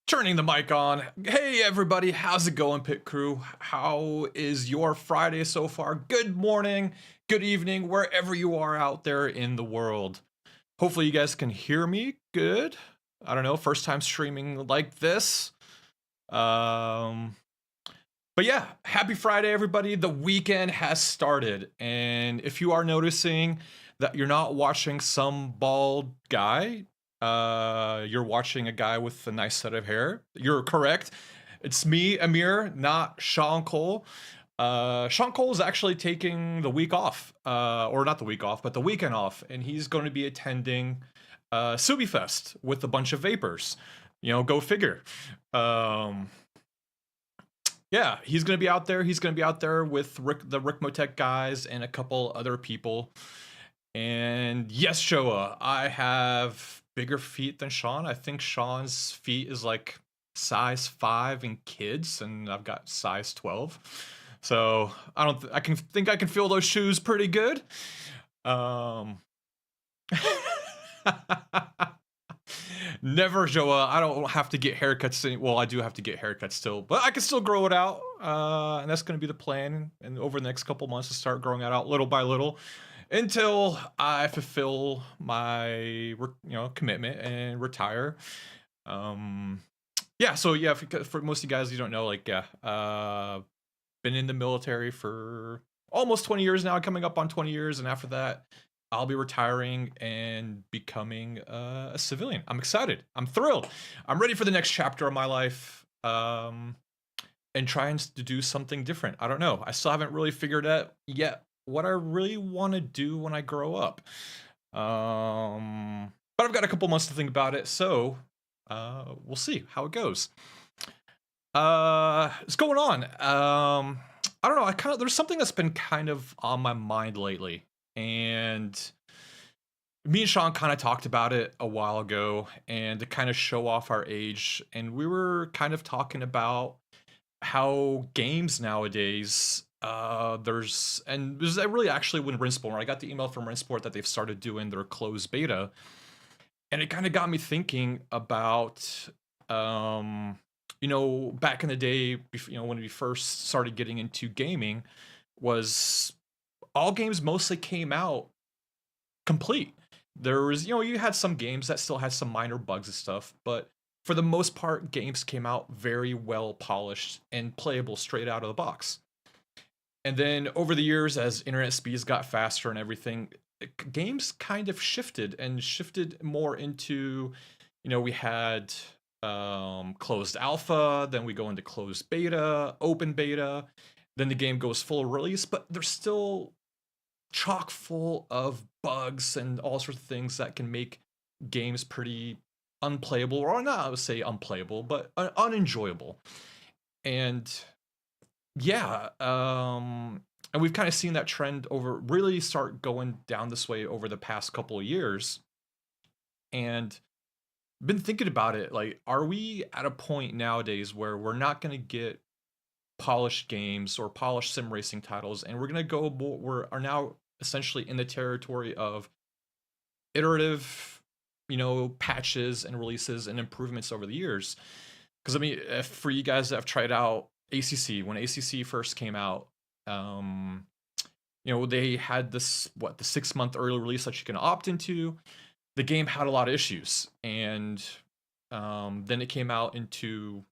Turning the mic on. Hey everybody, how's it going, Pit Crew? How is your Friday so far? Good morning, good evening, wherever you are out there in the world. Hopefully you guys can hear me good. I don't know, first time streaming like this. Um but yeah, happy Friday everybody. The weekend has started, and if you are noticing that you're not watching some bald guy, you're watching a guy with a nice set of hair. You're correct. It's me, Amir, not Sean Cole. Sean Cole is actually taking the week off, or not the week off, but the weekend off, and he's going to be attending Subi Fest with a bunch of vapors. Go figure. Um, yeah, he's gonna be out there. He's gonna be out there with the Rick Motec guys and a couple other people. And yes, Showa, I have bigger feet than Sean. I think Sean's feet is like size 5 in kids, and I've got size 12. So I don't. I can feel those shoes pretty good. Um. Never, Joa. I don't have to get haircuts. Well, I do have to get haircuts still, but I can still grow it out. And that's going to be the plan. And over the next couple months, to start growing it out little by little, until I fulfill my commitment and retire. Yeah. So yeah, for most of you guys, you don't know, like been in the military for almost 20 years now, coming up on 20 years, and after that, I'll be retiring and becoming a civilian. I'm excited. I'm thrilled. I'm ready for the next chapter of my life, and trying to do something different. I don't know. I still haven't really figured out yet what I really want to do when I grow up. But I've got a couple months to think about it, so we'll see how it goes. What's going on? I don't know. There's something that's been kind of on my mind lately. And me and Sean kind of talked about it a while ago, and to kind of show off our age. And we were kind of talking about how games nowadays, there's really actually when Ren Sport, I got the email from Ren Sport that they've started doing their closed beta. And it kind of got me thinking about, back in the day, when we first started getting into gaming, was all games mostly came out complete. There was, you had some games that still had some minor bugs and stuff, but for the most part, games came out very well polished and playable straight out of the box. And then over the years, as internet speeds got faster and everything, games kind of shifted more into, we had closed alpha, then we go into closed beta, open beta, then the game goes full release, but there's still chock full of bugs and all sorts of things that can make games pretty unplayable, or not, I would say unplayable, but unenjoyable. And yeah, and we've kind of seen that trend really start going down this way over the past couple of years. And been thinking about it, like, are we at a point nowadays where we're not going to get polished games or polished sim racing titles, and we're going to are now essentially in the territory of iterative, patches and releases and improvements over the years? Because I mean, for you guys that have tried out ACC, when ACC first came out, they had the 6-month early release that you can opt into. The game had a lot of issues, and then it came out into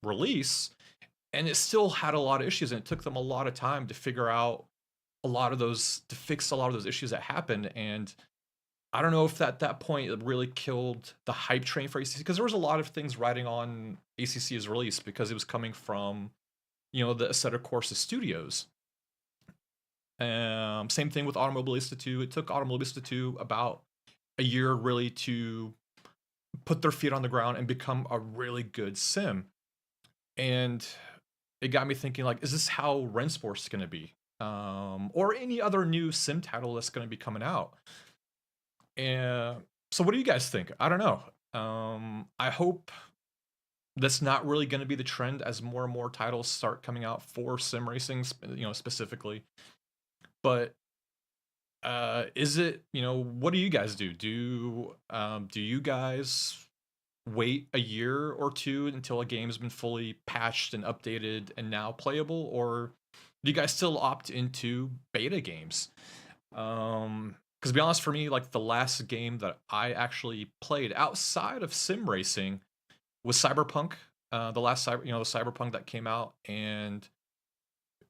release, and it still had a lot of issues, and it took them a lot of time to fix a lot of those issues that happened. And I don't know if at that point it really killed the hype train for ACC, because there was a lot of things riding on ACC's release because it was coming from, the Assetto Corsa studios. Same thing with Automobilista 2. It took Automobilista 2 about a year really to put their feet on the ground and become a really good sim. And it got me thinking, like, is this how Ren Sport's going to be? Or any other new sim title that's going to be coming out? And so what do you guys think? I don't know. I hope that's not really going to be the trend as more and more titles start coming out for sim racing, specifically. But is it, what do you guys do? Do you guys wait a year or two until a game's been fully patched and updated and now playable, or do you guys still opt into beta games? Because to be honest, for me, like the last game that I actually played outside of sim racing was Cyberpunk. The last the Cyberpunk that came out, and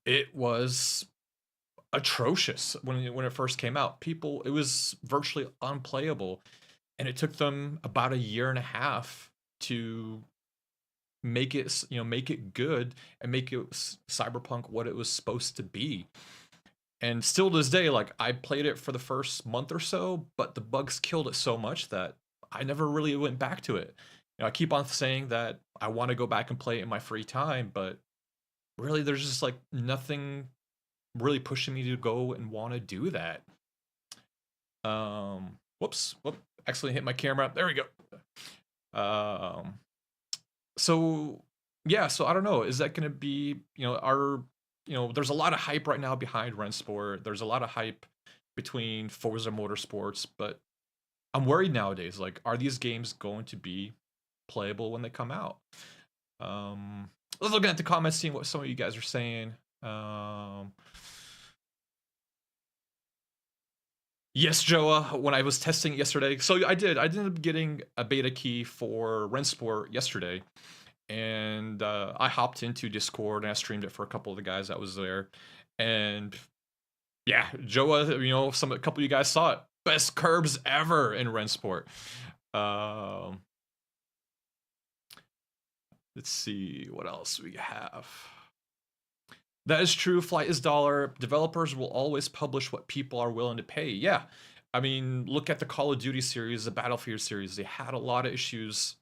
it was atrocious when it first came out. It was virtually unplayable, and it took them about a year and a half to make it make it good and make it Cyberpunk what it was supposed to be. And still to this day, like I played it for the first month or so, but the bugs killed it so much that I never really went back to it. I keep on saying that I want to go back and play it in my free time, but really there's just like nothing really pushing me to go and want to do that. Whoops, accidentally hit my camera. There we go. So yeah, so I don't know. Is that going to be, there's a lot of hype right now behind Ren Sport. There's a lot of hype between Forza Motorsports, but I'm worried nowadays. Like, are these games going to be playable when they come out? Let's look at the comments, seeing what some of you guys are saying. Yes, Joa, when I was testing it yesterday. So I did end up getting a beta key for Ren Sport yesterday. And I hopped into Discord and I streamed it for a couple of the guys that was there. And yeah, Joa, a couple of you guys saw it. Best curbs ever in Ren Sport. Let's see what else we have. That is true. Flight is dollar. Developers will always publish what people are willing to pay. Yeah. I mean, look at the Call of Duty series, the Battlefield series. They had a lot of issues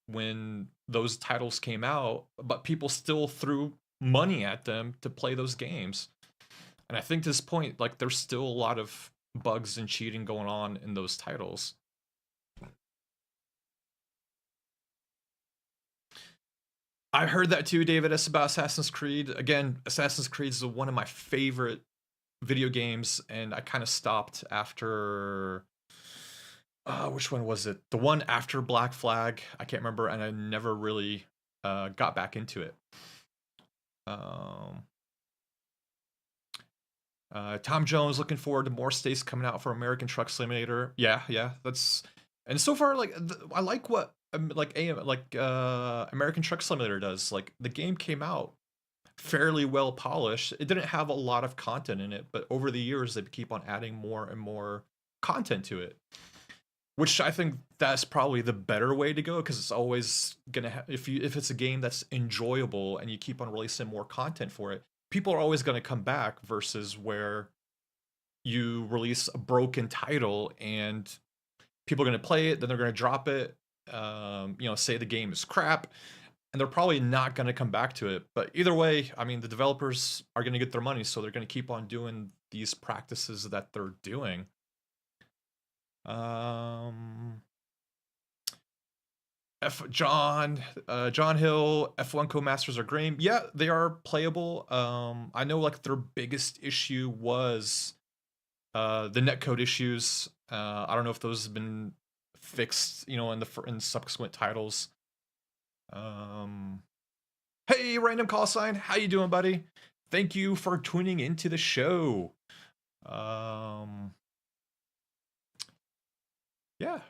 when those titles came out, but people still threw money at them to play those games. And I think to this point, like, there's still a lot of bugs and cheating going on in those titles. I heard that too, David. It's about Assassin's Creed. Again, Assassin's Creed is one of my favorite video games, and I kind of stopped after. Which one was it? The one after Black Flag. I can't remember, and I never really got back into it. Tom Jones looking forward to more states coming out for American Truck Simulator. Yeah, that's, and so far, like, I like what American Truck Simulator does. Like, the game came out fairly well polished. It didn't have a lot of content in it, but over the years they keep on adding more and more content to it, which I think that's probably the better way to go, because it's always gonna if it's a game that's enjoyable and you keep on releasing more content for it, people are always going to come back, versus where you release a broken title and people are going to play it, then they're going to drop it, say the game is crap, and they're probably not going to come back to it. But either way, I mean, the developers are going to get their money, so they're going to keep on doing these practices that they're doing. John Hill, F1 Co-Masters are great. Yeah, they are playable. I know, like, their biggest issue was the netcode issues. I don't know if those have been fixed, in subsequent titles. Hey, random call sign, how you doing, buddy? Thank you for tuning into the show. Yeah.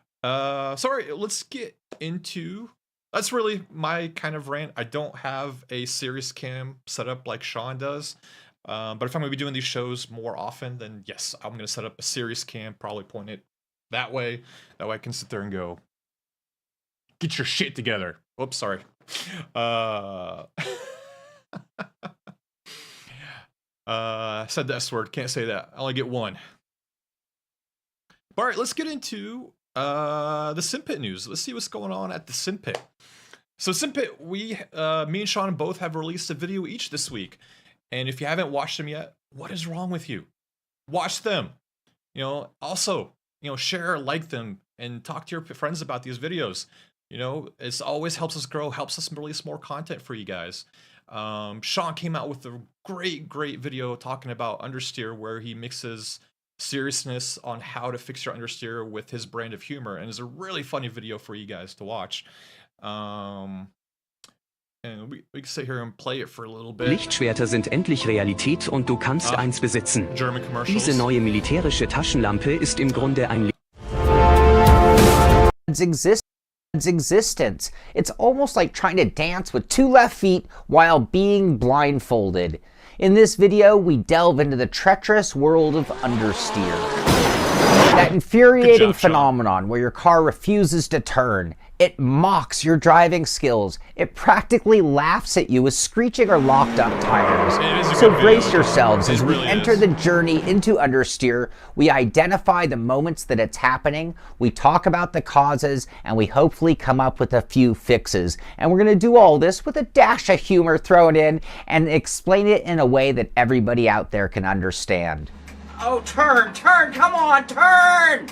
Sorry, let's get into. That's really my kind of rant. I don't have a serious cam set up like Sean does. But if I'm going to be doing these shows more often, then yes, I'm going to set up a serious cam, probably point it that way. That way I can sit there and go, get your shit together. Oops, sorry. Said the S word. Can't say that. I only get one. All right, let's get into the Simpit news. Let's see what's going on at the Simpit. So Simpit, me and Sean both have released a video each this week. And if you haven't watched them yet, what is wrong with you? Watch them. Also, share, like them, and talk to your friends about these videos. It always helps us grow, helps us release more content for you guys. Sean came out with a great video talking about understeer, where he mixes seriousness on how to fix your understeer with his brand of humor, and it's a really funny video for you guys to watch. And we can sit here and play it for a little bit. Lichtschwerter sind endlich Realität und du kannst eins besitzen. German commercials. Diese neue militärische Taschenlampe ist im Grunde ein existence. It's almost like trying to dance with two left feet while being blindfolded. In this video, we delve into the treacherous world of understeer. That infuriating phenomenon where your car refuses to turn. It mocks your driving skills. It practically laughs at you with screeching or locked up tires. So brace yourselves as we enter the journey into understeer. We identify the moments that it's happening, we talk about the causes, and we hopefully come up with a few fixes. And we're going to do all this with a dash of humor thrown in and explain it in a way that everybody out there can understand. Oh, turn, come on, turn!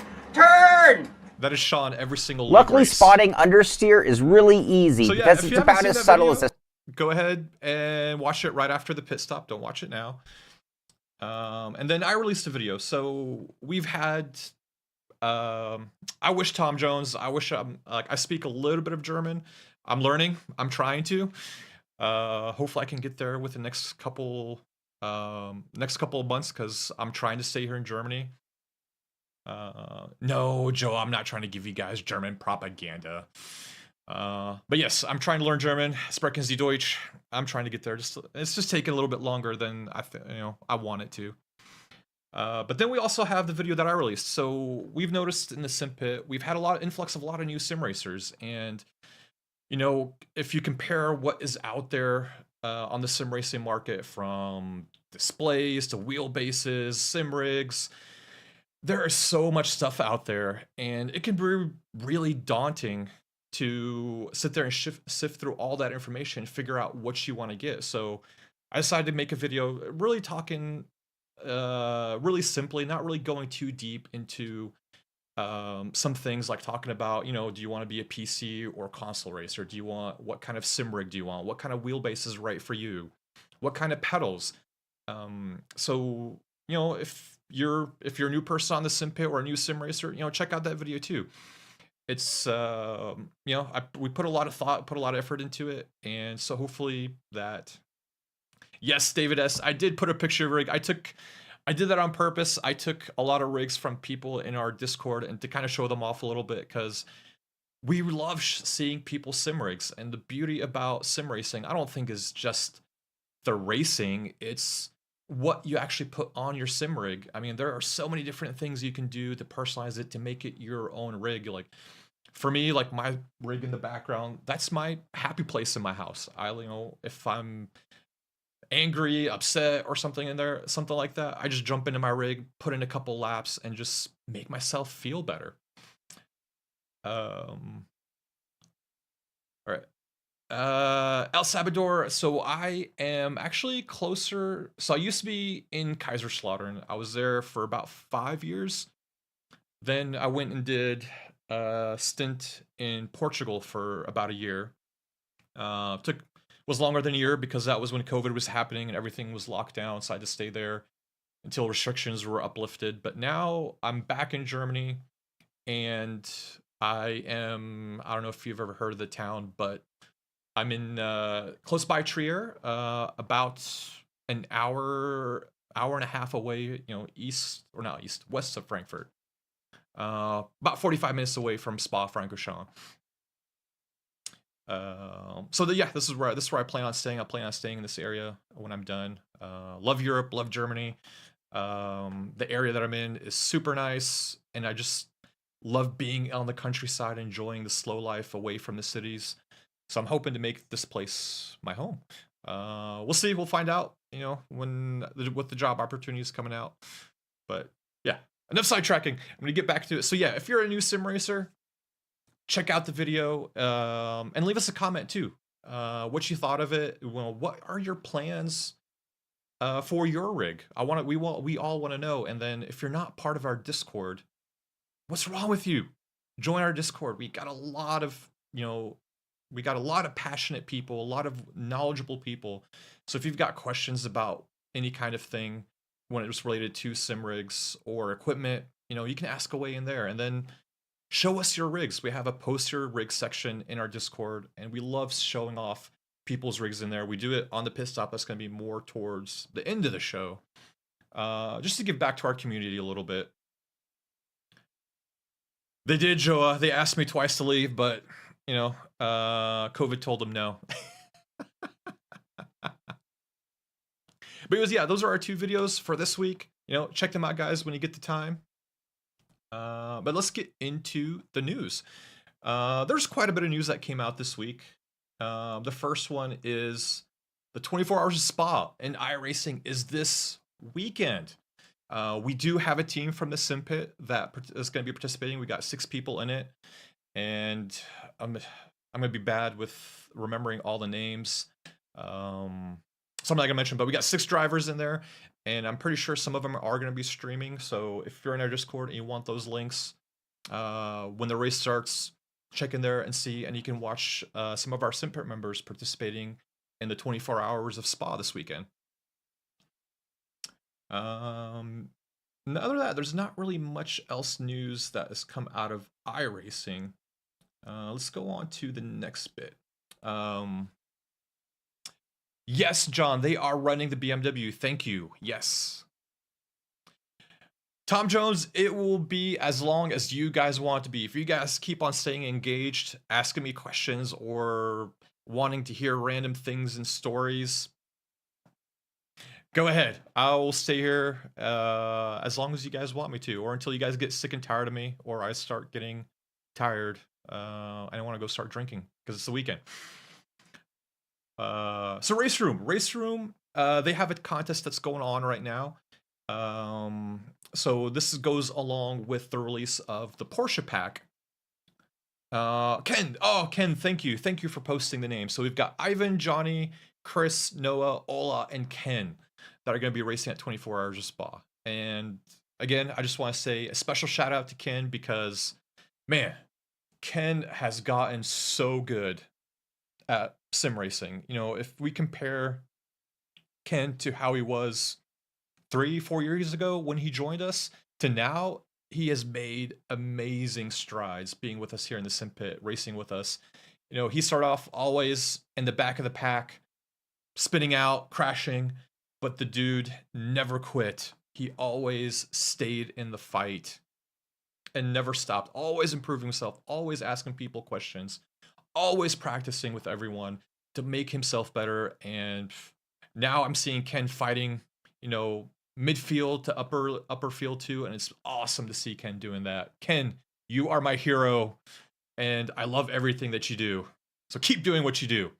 That is Sean every single Luckily, race. spotting understeer is really easy because it's about as subtle as a... Go ahead and watch it right after the pit stop. Don't watch it now. And then I released a video. So we've had... I wish Tom Jones. I wish I speak a little bit of German. I'm learning. I'm trying to. Hopefully I can get there with the next couple of months because I'm trying to stay here in Germany. No, Joe, I'm not trying to give you guys German propaganda. But yes, I'm trying to learn German. Sprechen Sie Deutsch. I'm trying to get there. It's just taking a little bit longer than I want it to. But then we also have the video that I released. So we've noticed in the sim pit, we've had influx of a lot of new sim racers, and if you compare what is out there on the sim racing market, from displays to wheelbases, sim rigs, there is so much stuff out there, and it can be really daunting to sit there and sift through all that information and figure out what you want to get. So I decided to make a video really talking really simply, not really going too deep into some things, like talking about, do you want to be a PC or console racer? What kind of sim rig do you want? What kind of wheelbase is right for you? What kind of pedals? So, if you're a new person on the sim pit or a new sim racer, check out that video too. It's we put a lot of thought, put a lot of effort into it, and so hopefully that. Yes, David S. I did put a picture of a rig. I did that on purpose. I took a lot of rigs from people in our Discord and to kind of show them off a little bit, because we love seeing people sim rigs. And the beauty about sim racing, I don't think, is just the racing. It's what you actually put on your sim rig. I mean, there are so many different things you can do to personalize it, to make it your own rig. Like for me, like my rig in the background, that's my happy place in my house. If I'm angry, upset, or something in there, something like that, I just jump into my rig, put in a couple laps, and just make myself feel better. All right. El Salvador. So I am actually closer. So I used to be in Kaiserslautern. I was there for about 5 years. Then I went and did a stint in Portugal for about a year. Was longer than a year because that was when COVID was happening and everything was locked down, so I had to stay there until restrictions were uplifted. But now I'm back in Germany, and I don't know if you've ever heard of the town, but I'm in close by Trier, about an hour and a half away, west of Frankfurt. About 45 minutes away from Spa-Francorchamps. This is where I plan on staying. I plan on staying in this area when I'm done. Love Europe, love Germany. The area that I'm in is super nice, and I just love being on the countryside, enjoying the slow life away from the cities. So I'm hoping to make this place my home. We'll see. We'll find out, what the job opportunity is coming out. But yeah, enough sidetracking. I'm going to get back to it. So yeah, if you're a new sim racer, check out the video, and leave us a comment too. What you thought of it. Well, what are your plans for your rig? We all want to know. And then if you're not part of our Discord, what's wrong with you? Join our Discord. We got a lot of passionate people, a lot of knowledgeable people. So if you've got questions about any kind of thing, when it was related to sim rigs or equipment, you can ask away in there, and then show us your rigs. We have a post your rig section in our Discord, and we love showing off people's rigs in there. We do it on the pit stop. That's going to be more towards the end of the show, just to give back to our community a little bit. They did, Joa. They asked me twice to leave, but COVID told them no. But those are our 2 videos for this week. Check them out, guys, when you get the time. But let's get into the news. There's quite a bit of news that came out this week. The first one is the 24 Hours of Spa and iRacing is this weekend. We do have a team from the Sim Pit that is going to be participating. We got 6 people in it, and I'm going to be bad with remembering all the names. Something like I mentioned, but we got 6 drivers in there, and I'm pretty sure some of them are going to be streaming. So if you're in our Discord and you want those links, when the race starts, check in there and see, and you can watch some of our Sim Pit members participating in the 24 Hours of Spa this weekend. Other than that, there's not really much else news that has come out of iRacing. Let's go on to the next bit. Yes, John, they are running the BMW. Thank you. Yes. Tom Jones, it will be as long as you guys want it to be. If you guys keep on staying engaged, asking me questions, or wanting to hear random things and stories, go ahead. I will stay here as long as you guys want me to, or until you guys get sick and tired of me, or I start getting tired. I don't want to go start drinking because it's the weekend. So Race Room, they have a contest that's going on right now. So this goes along with the release of the Porsche pack. Ken, thank you for posting the name. So we've got Ivan, Johnny, Chris, Noah, Ola, and Ken that are going to be racing at 24 Hours of Spa. And again, I just want to say a special shout out to Ken, because man, Ken has gotten so good at sim racing. If we compare Ken to how he was 3-4 years ago when he joined us to now, he has made amazing strides being with us here in the Sim Pit, racing with us. He started off always in the back of the pack, spinning out, crashing, but the dude never quit. He always stayed in the fight and never stopped, always improving himself, always asking people questions, always practicing with everyone to make himself better. And now I'm seeing Ken fighting, midfield to upper field too, and it's awesome to see Ken doing that. Ken, you are my hero, and I love everything that you do. So keep doing what you do.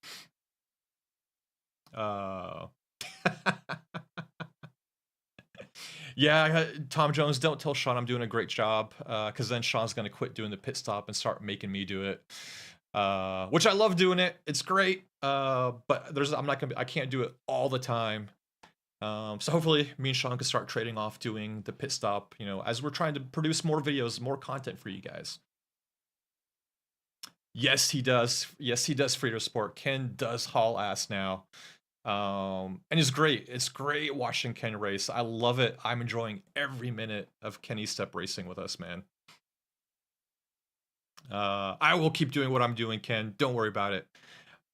Yeah, Tom Jones, don't tell Sean I'm doing a great job, because then Sean's gonna quit doing the pit stop and start making me do it. Which I love doing it. It's great. But I can't do it all the time. So hopefully me and Sean can start trading off doing the pit stop, as we're trying to produce more videos, more content for you guys. Yes, he does. Yes, he does. Ren Sport. Ken does haul ass now. And it's great. It's great watching Ken race. I love it. I'm enjoying every minute of Kenny Step racing with us, man. I will keep doing what I'm doing, Ken. Don't worry about it.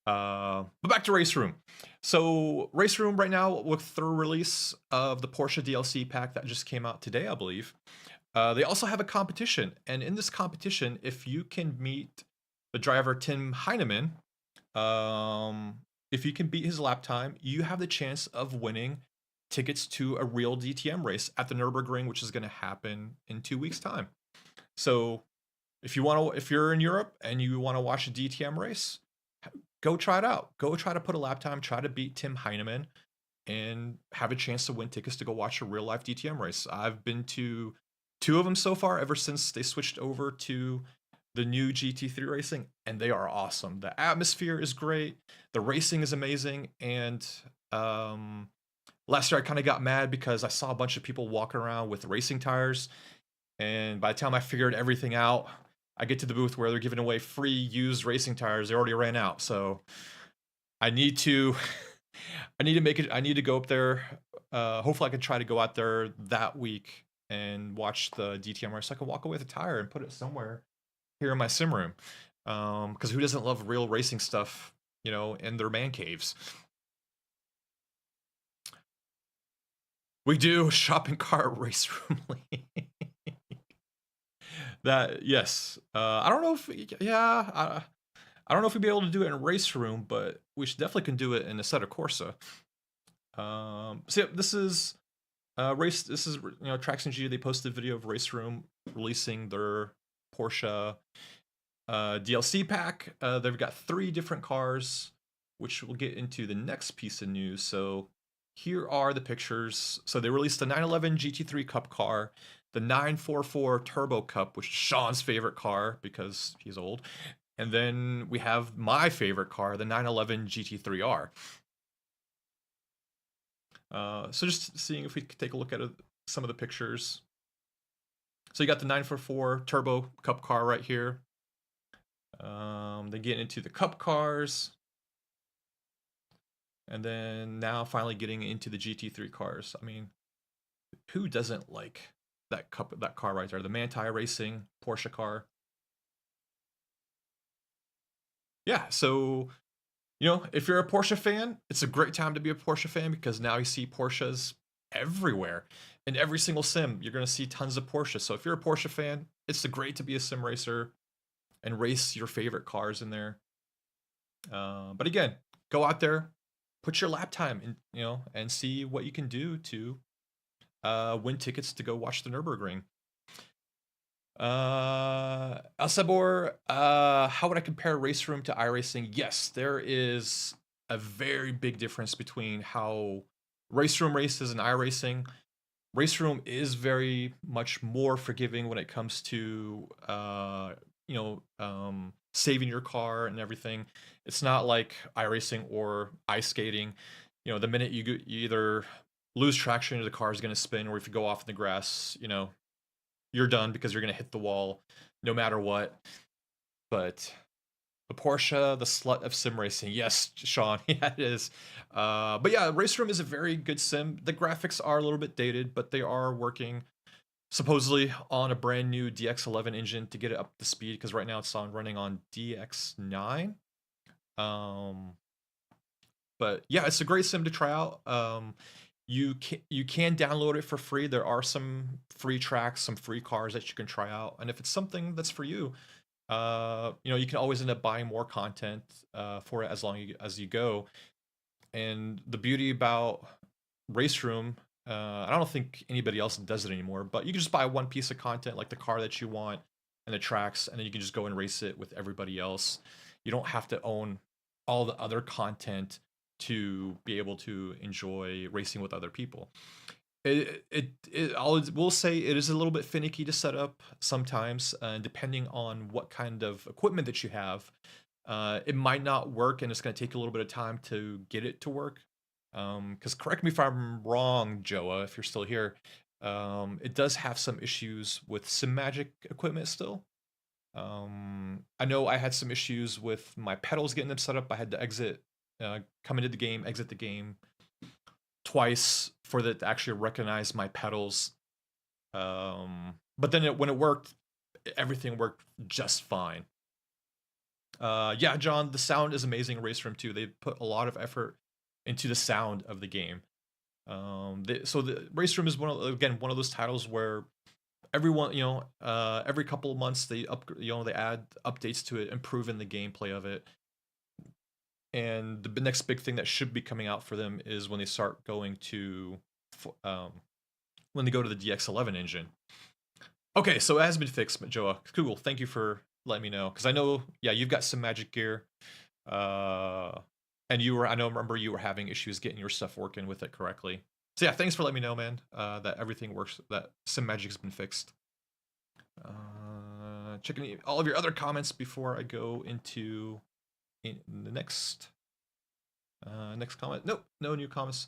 But back to Race Room. So Race Room right now, with the release of the Porsche DLC pack that just came out today, I believe, they also have a competition. And in this competition, if you can meet the driver Tim Heineman, if you can beat his lap time, you have the chance of winning tickets to a real DTM race at the Nürburgring, which is going to happen in 2 weeks' time. So if you're in Europe and you want to watch a DTM race, go try it out. Go try to put a lap time, try to beat Tim Heineman, and have a chance to win tickets to go watch a real life DTM race. I've been to 2 of them so far ever since they switched over to the new GT3 racing, and they are awesome. The atmosphere is great. The racing is amazing. And last year I kind of got mad because I saw a bunch of people walking around with racing tires. And by the time I figured everything out, I get to the booth where they're giving away free used racing tires. They already ran out. So I need to I need to make it. I need to go up there. Hopefully, I can try to go out there that week and watch the DTM race. So I can walk away with a tire and put it somewhere here in my sim room. Because who doesn't love real racing stuff, in their man caves? We do shopping cart race room. That yes. I don't know if I don't know if we'd be able to do it in race room, but we should definitely can do it in a set of Corsa. So yeah, this is race. This is Tracks and G. They posted a video of Race Room releasing their Porsche DLC pack. They've got 3 different cars, which we'll get into the next piece of news. So here are the pictures. So they released the 911 GT3 Cup car, the 944 Turbo Cup, which is Sean's favorite car because he's old. And then we have my favorite car, the 911 GT3R. So just seeing if we could take a look at some of the pictures. So you got the 944 Turbo Cup car right here. They get into the Cup cars. And then now finally getting into the GT3 cars. I mean, who doesn't like that car right there? The Manti Racing Porsche car. Yeah, so if you're a Porsche fan, it's a great time to be a Porsche fan because now you see Porsches everywhere. In every single sim, you're going to see tons of Porsche. So if you're a Porsche fan, it's great to be a sim racer and race your favorite cars in there. But again, go out there, put your lap time in, and see what you can do to win tickets to go watch the Nürburgring. El Sabor, how would I compare Race Room to iRacing? Yes, there is a very big difference between how Race Room races and iRacing. Race Room is very much more forgiving when it comes to saving your car and everything. It's not like iRacing or ice skating. The minute you either lose traction or the car is going to spin, or if you go off in the grass, you're done because you're going to hit the wall no matter what. But the Porsche, the slut of sim racing. Yes, Sean, yeah, it is. But yeah, Race Room is a very good sim. The graphics are a little bit dated, but they are working supposedly on a brand new DX11 engine to get it up to speed, because right now it's running on DX9. But yeah, it's a great sim to try out. You can download it for free. There are some free tracks, some free cars that you can try out, and if it's something that's for you, you can always end up buying more content for it as long as you go. And the beauty about Race Room, I don't think anybody else does it anymore, but you can just buy one piece of content, like the car that you want and the tracks, and then you can just go and race it with everybody else. You don't have to own all the other content to be able to enjoy racing with other people. We'll say it is a little bit finicky to set up sometimes, depending on what kind of equipment that you have. It might not work, and it's going to take a little bit of time to get it to work. Because correct me if I'm wrong, Joa, if you're still here, it does have some issues with SimMagic equipment still. I know I had some issues with my pedals getting them set up. I had to come into the game, exit the game twice for it to actually recognize my pedals. But then when it worked, everything worked just fine. Yeah, John, the sound is amazing in Race Room 2. They put a lot of effort into the sound of the game. So the Race Room is one of those titles where everyone, every couple of months they add updates to it, improving the gameplay of it. And the next big thing that should be coming out for them is when they start going to when they go to the DX11 engine. Okay, so it has been fixed, Joa. Cool. Thank you for letting me know, because I know, yeah, you've got some magic gear, and I remember you were having issues getting your stuff working with it correctly. So yeah, thanks for letting me know, man, that everything works, that some magic has been fixed. Checking all of your other comments before I go into the next comment. Nope, no new comments.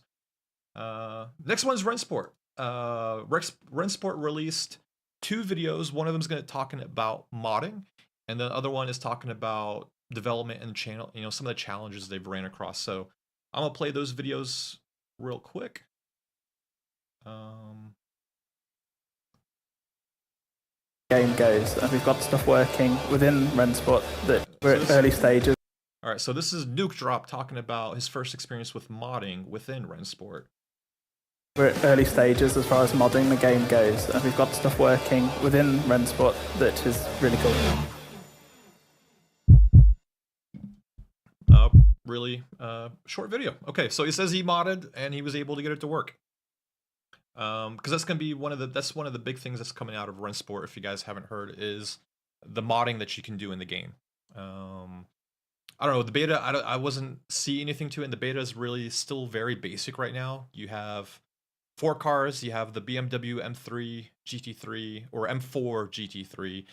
Next one is Ren Sport. Ren Sport released 2 videos. One of them is going to talking about modding, and the other one is talking about development and channel, some of the challenges they've ran across. So I'm gonna play those videos real quick. Game goes, and we've got stuff working within Ren Sport that we're at early stages. All right, so this is Nuke Drop talking about his first experience with modding within Ren Sport. We're at early stages as far as modding the game goes, and we've got stuff working within Ren Sport that is really cool. Really short video. Okay, so he says he modded and he was able to get it to work. Because that's gonna be one of the big things that's coming out of Ren Sport. If you guys haven't heard, is the modding that you can do in the game. I don't know, the beta. I wasn't see anything to it. And the beta is really still very basic right now. You have 4 cars. You have the BMW M3 GT3 or M4 GT3,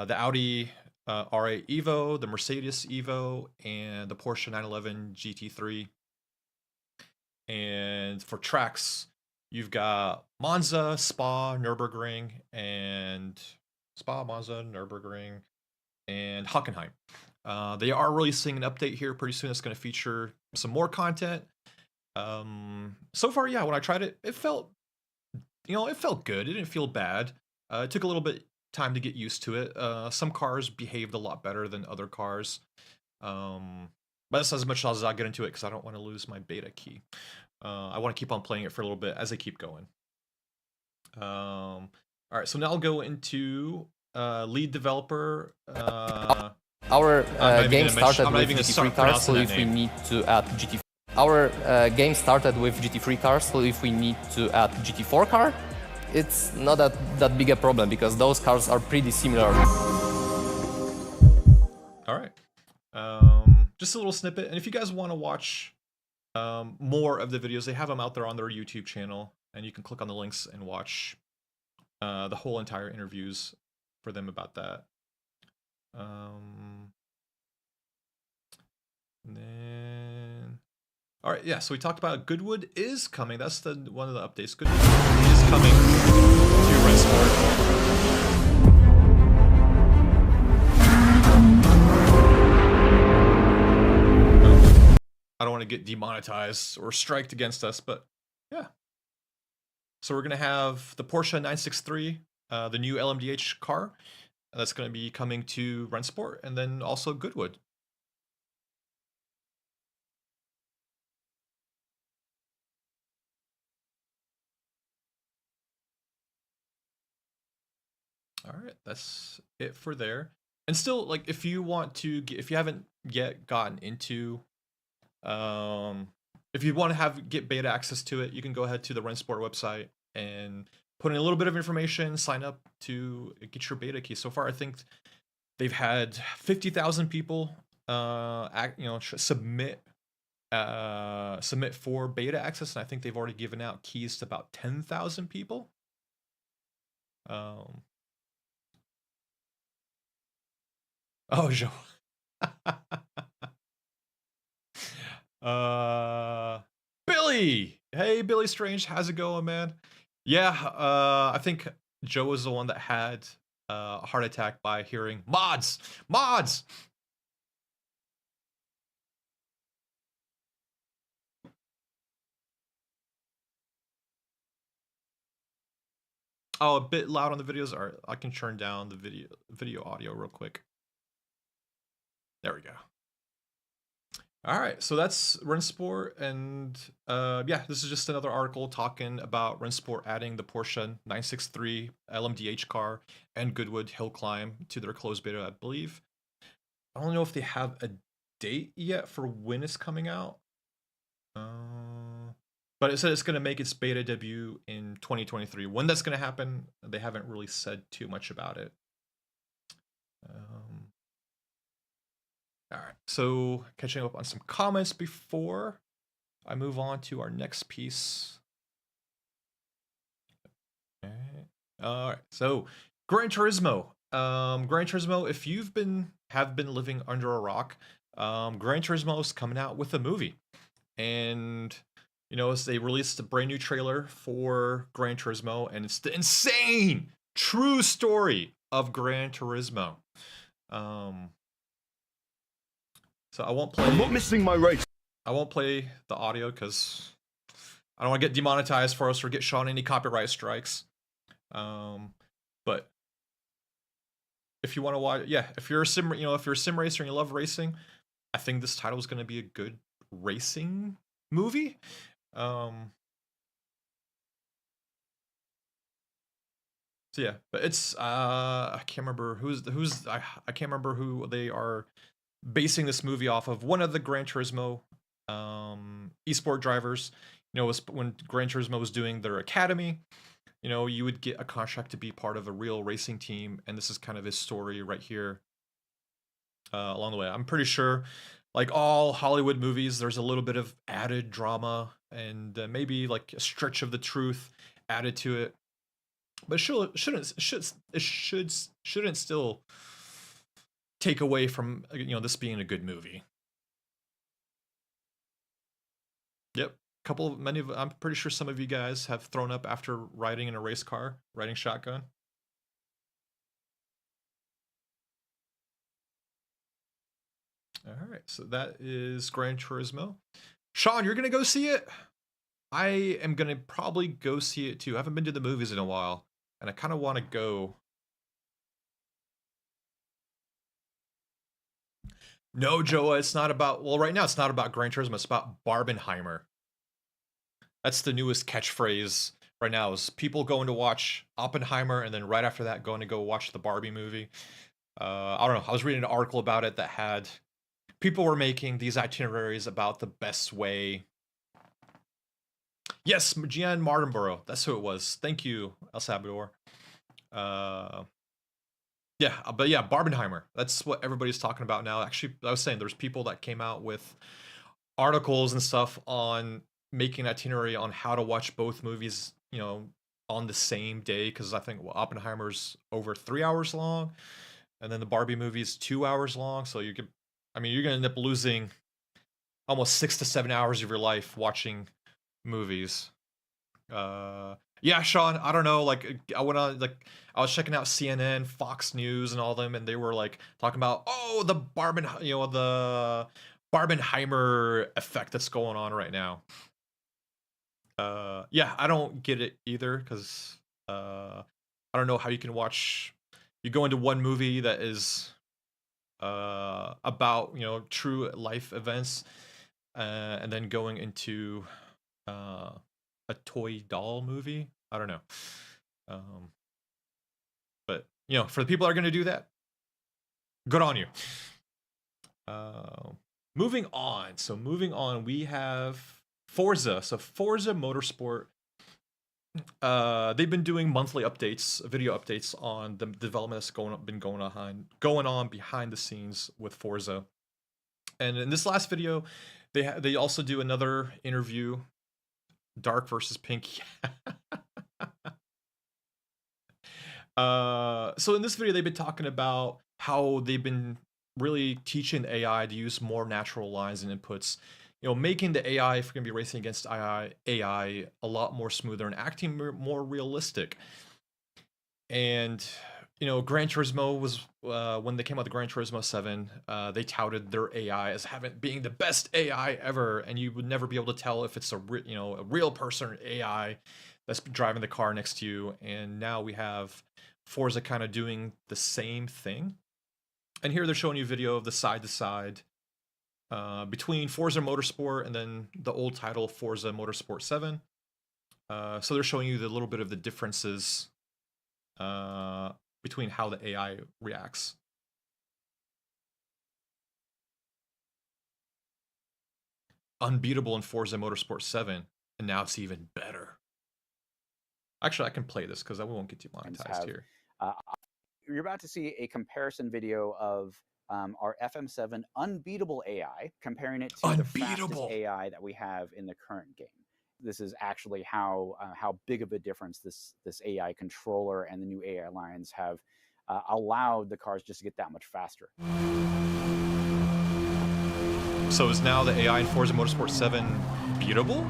the Audi R8 Evo, the Mercedes Evo, and the Porsche 911 GT3. And for tracks, you've got Monza, Spa, Nürburgring, and Hockenheim. They are releasing an update here pretty soon that's going to feature some more content. So far, yeah, when I tried it, it felt good. It didn't feel bad. It took a little bit time to get used to it. Some cars behaved a lot better than other cars. But that's as much as I'll get into it because I don't want to lose my beta key. I want to keep on playing it for a little bit as they keep going. All right, so now I'll go into lead developer. Our game started with GT3 cars, so if we need to add GT4. Our game started with GT3 cars, so if we need to add GT4 car, it's not that big a problem because those cars are pretty similar. All right, just a little snippet, and if you guys want to watch more of the videos, they have them out there on their YouTube channel, and you can click on the links and watch the whole entire interviews for them about that. And then, all right, yeah. So we talked about Goodwood is coming. That's one of the updates. Goodwood is coming to Ren Sport. I don't want to get demonetized or striked against us, but yeah. So we're gonna have the Porsche 963, the new LMDH car. That's going to be coming to Ren Sport, and then also Goodwood. All right, that's it for there. And still, like, if you haven't yet gotten into, if you want to get beta access to it, you can go ahead to the Ren Sport website and put in a little bit of information, sign up to get your beta key. So far, I think they've had 50,000 people, submit for beta access, and I think they've already given out keys to about 10,000 people. Oh, Joe. Billy. Hey, Billy Strange, how's it going, man? Yeah, I think Joe was the one that had a heart attack by hearing mods. Oh, a bit loud on the videos. All right, I can turn down the video audio real quick. There we go. All right, so that's Ren Sport, and yeah, this is just another article talking about Ren Sport adding the Porsche 963 LMDH car and Goodwood Hill Climb to their closed beta, I believe. I don't know if they have a date yet for when it's coming out, but it said it's going to make its beta debut in 2023. When that's going to happen, they haven't really said too much about it. All right, so catching up on some comments before I move on to our next piece. All right, so Gran Turismo. Gran Turismo, if you've have been living under a rock, Gran Turismo is coming out with a movie, and as they released a brand new trailer for Gran Turismo, and it's the insane true story of Gran Turismo. So I won't play. I'm not missing my race. I won't play the audio because I don't want to get demonetized for us or get Sean any copyright strikes. But if you want to watch, yeah, if you're a sim, if you're a sim racer and you love racing, I think this title is going to be a good racing movie. So yeah, but it's I can't remember I can't remember who they are basing this movie off of. One of the Gran Turismo esport drivers, was when Gran Turismo was doing their academy, you would get a contract to be part of a real racing team, and this is kind of his story right here along the way. I'm pretty sure, like all Hollywood movies, there's a little bit of added drama and maybe like a stretch of the truth added to it. But it shouldn't still take away from this being a good movie. Yep, I'm pretty sure some of you guys have thrown up after riding in a race car, riding shotgun. All right, so that is Gran Turismo. Sean, you're gonna go see it? I am gonna probably go see it too. I haven't been to the movies in a while, and I kind of want to go. No, Joa, it's not about. Well, right now it's not about Gran Turismo. It's about Barbenheimer. That's the newest catchphrase right now. Is people going to watch Oppenheimer and then right after that going to go watch the Barbie movie. I don't know. I was reading an article about it that had people were making these itineraries about the best way. Yes, Gian Martinborough. That's who it was. Thank you, El Salvador. Yeah, but yeah, Barbenheimer. That's what everybody's talking about now. Actually, I was saying there's people that came out with articles and stuff on making an itinerary on how to watch both movies, on the same day. Because I think Oppenheimer's over 3 hours long, and then the Barbie movie is 2 hours long. So you're gonna end up losing almost 6 to 7 hours of your life watching movies. Yeah, Sean, I don't know, like I went on, like I was checking out CNN, Fox News and all them, and they were like talking about the the Barbenheimer effect that's going on right now. Yeah, I don't get it either, because I don't know how you can you go into one movie that is about true life events, and then going into a toy doll movie. I don't know. But for the people that are going to do that, good on you. Moving on, we have Forza. So Forza Motorsport, they've been doing monthly updates, video updates on the development that's going on behind the scenes with Forza. And in this last video, they also do another interview, Dark versus Pink. So in this video, they've been talking about how they've been really teaching AI to use more natural lines and inputs, making the AI, if you're gonna be racing against AI a lot more smoother and acting more realistic. And Gran Turismo was when they came out with Gran Turismo 7, they touted their AI as being the best AI ever, and you would never be able to tell if it's a real person or AI that's driving the car next to you. And now we have Forza kind of doing the same thing. And here they're showing you a video of the side-to-side between Forza Motorsport and then the old title Forza Motorsport 7. So they're showing you the little bit of the differences between how the AI reacts. Unbeatable in Forza Motorsport 7, and now it's even better. Actually, I can play this because I won't get demonetized here. You're about to see a comparison video of our FM7 Unbeatable AI, comparing it to the fastest AI that we have in the current game. This is actually how big of a difference this AI controller and the new AI lines have allowed the cars just to get that much faster. So is now the AI in Forza Motorsport 7 beatable?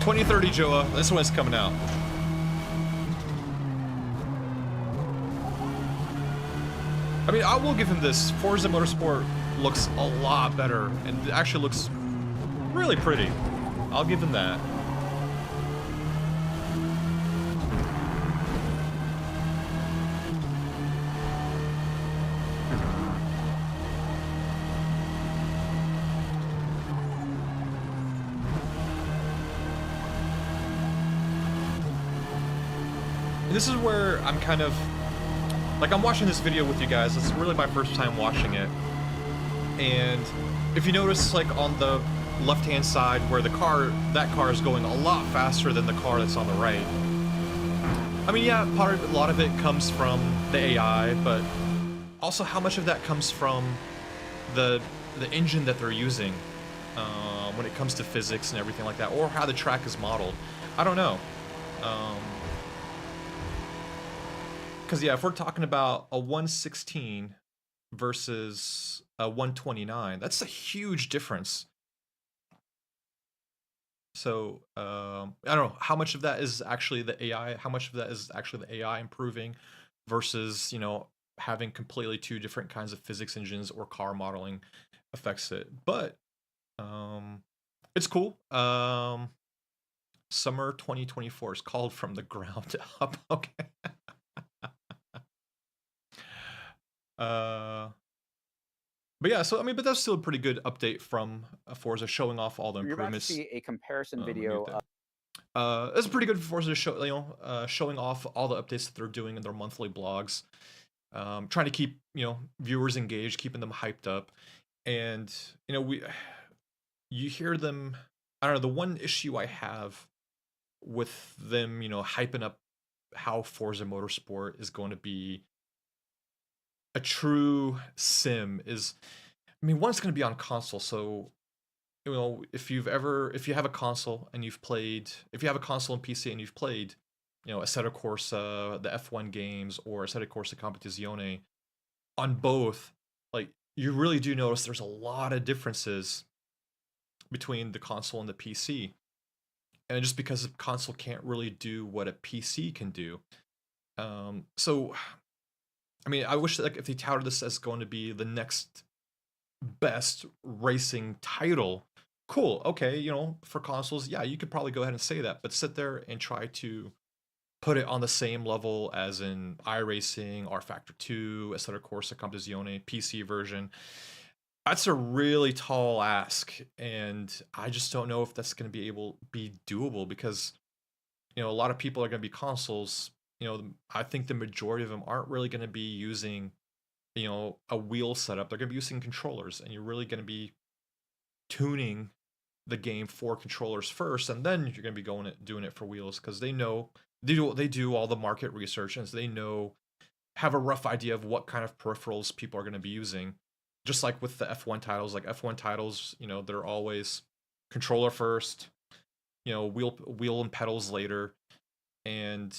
2030, Joa. This one's coming out. I mean, I will give him this. Forza Motorsport looks a lot better, and it actually looks really pretty. I'll give him that. This is where I'm kind of, like, I'm watching this video with you guys. This is really my first time watching it. And if you notice, like, on the left-hand side where that car is going a lot faster than the car that's on the right. I mean, yeah, a lot of it comes from the AI, but also how much of that comes from the engine that they're using when it comes to physics and everything like that, or how the track is modeled. I don't know. Because, yeah, if we're talking about a 116 versus a 129, that's a huge difference. So, I don't know, how much of that is actually the AI, how much of that is actually the AI improving versus, you know, having completely two different kinds of physics engines or car modeling affects it. But, it's cool. Summer 2024 is called From the Ground Up. Okay. But yeah, so I mean, but that's still a pretty good update from Forza, showing off all the improvements. You're about to see a comparison video of. It's pretty good for Forza to show, you know, showing off all the updates that they're doing in their monthly blogs, trying to keep, you know, viewers engaged, keeping them hyped up, and you know, you hear them. I don't know. The one issue I have with them, you know, hyping up how Forza Motorsport is going to be a true sim is, I mean, one, it's going to be on console. So, you know, if you have a console and you've played, if you have a console and PC and you've played, you know, Assetto Corsa, the F1 games, or Assetto Corsa Competizione, on both, like, you really do notice there's a lot of differences between the console and the PC. And just because the console can't really do what a PC can do. So, I mean, I wish, like, if they touted this as going to be the next best racing title, cool, okay, you know, for consoles, yeah, you could probably go ahead and say that, but sit there and try to put it on the same level as in iRacing, R Factor 2, Assetto Corsa Competizione, PC version. That's a really tall ask, and I just don't know if that's going to be doable, because, you know, a lot of people are going to be consoles. You know, I think the majority of them aren't really going to be using, you know, a wheel setup. They're going to be using controllers, and you're really going to be tuning the game for controllers first, and then you're going to be doing it for wheels, because they know they do all the market research, and so they have a rough idea of what kind of peripherals people are going to be using. Just like with the F1 titles, you know, they're always controller first, you know, wheel and pedals later, and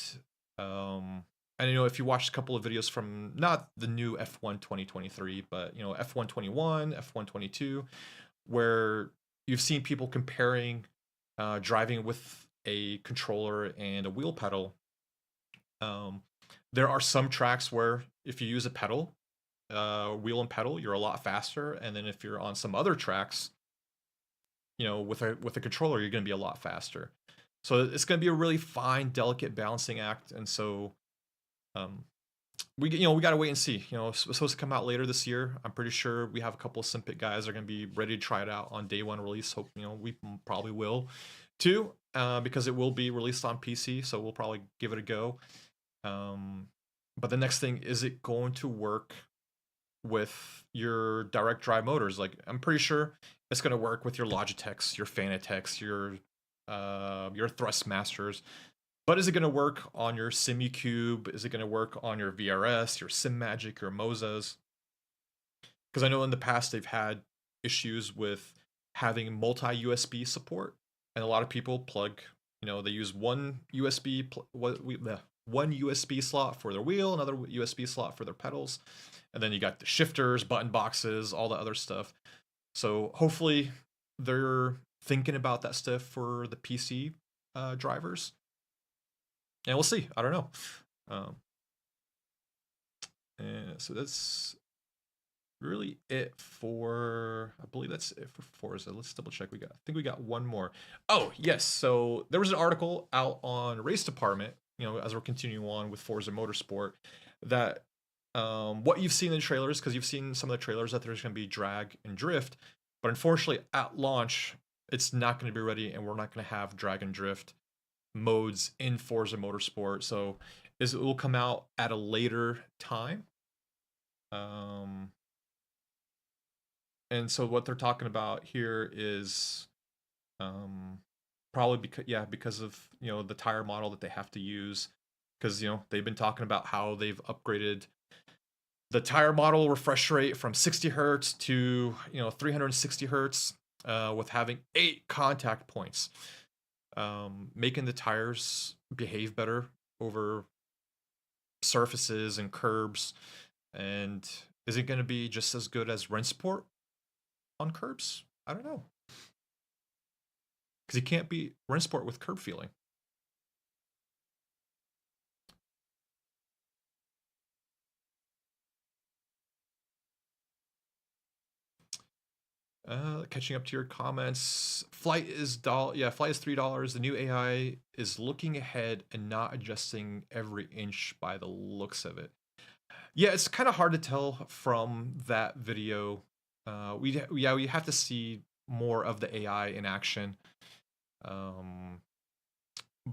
you know, if you watched a couple of videos from not the new F1 2023, but, you know, F1 21, F1 22, where you've seen people comparing driving with a controller and a wheel pedal. There are some tracks where if you use a pedal, wheel and pedal, you're a lot faster, and then if you're on some other tracks, you know, with a controller, you're going to be a lot faster. So it's going to be a really fine, delicate balancing act, and so we got to wait and see. You know, it's supposed to come out later this year. I'm pretty sure we have a couple of Simpit guys that are going to be ready to try it out on day one release. Hope, you know, we probably will too, because it will be released on PC, so we'll probably give it a go. But the next thing, is it going to work with your direct drive motors? Like, I'm pretty sure it's going to work with your Logitechs, your Fanatechs, your Thrustmasters. But is it going to work on your Simucube? Is it going to work on your VRS, your SimMagic, your Mozas? Because I know in the past they've had issues with having multi-USB support, and a lot of people plug, you know, they use one USB slot for their wheel, another USB slot for their pedals, and then you got the shifters, button boxes, all the other stuff. So hopefully they're thinking about that stuff for the PC, drivers. And we'll see. I don't know. And so that's really it for, I believe that's it for Forza. Let's double check. I think we got one more. Oh, yes. So there was an article out on Race Department, as we're continuing on with Forza Motorsport, that what you've seen in the trailers, because you've seen some of the trailers that there's going to be drag and drift, but unfortunately at launch, it's not going to be ready, and we're not going to have drag and drift modes in Forza Motorsport. So it will come out at a later time. And so what they're talking about here is probably because of the tire model that they have to use, because they've been talking about how they've upgraded the tire model refresh rate from 60 hertz to 360 hertz with having 8 contact points, making the tires behave better over surfaces and curbs. And is it going to be just as good as Ren Sport on curbs? I don't know, because you can't beat Ren Sport with curb feeling. Catching up to your comments. Flight is $3. The new AI is looking ahead and not adjusting every inch by the looks of it. Yeah, it's kind of hard to tell from that video. We have to see more of the AI in action. But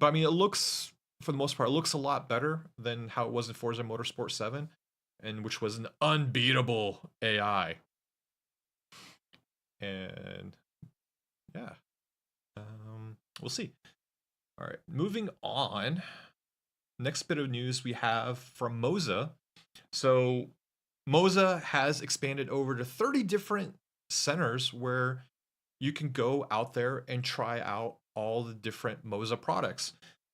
I mean, it looks, for the most part, it looks a lot better than how it was in Forza Motorsport 7, and which was an unbeatable AI. And yeah, we'll see. All right, moving on. Next bit of news we have from Moza. So Moza has expanded over to 30 different centers where you can go out there and try out all the different Moza products.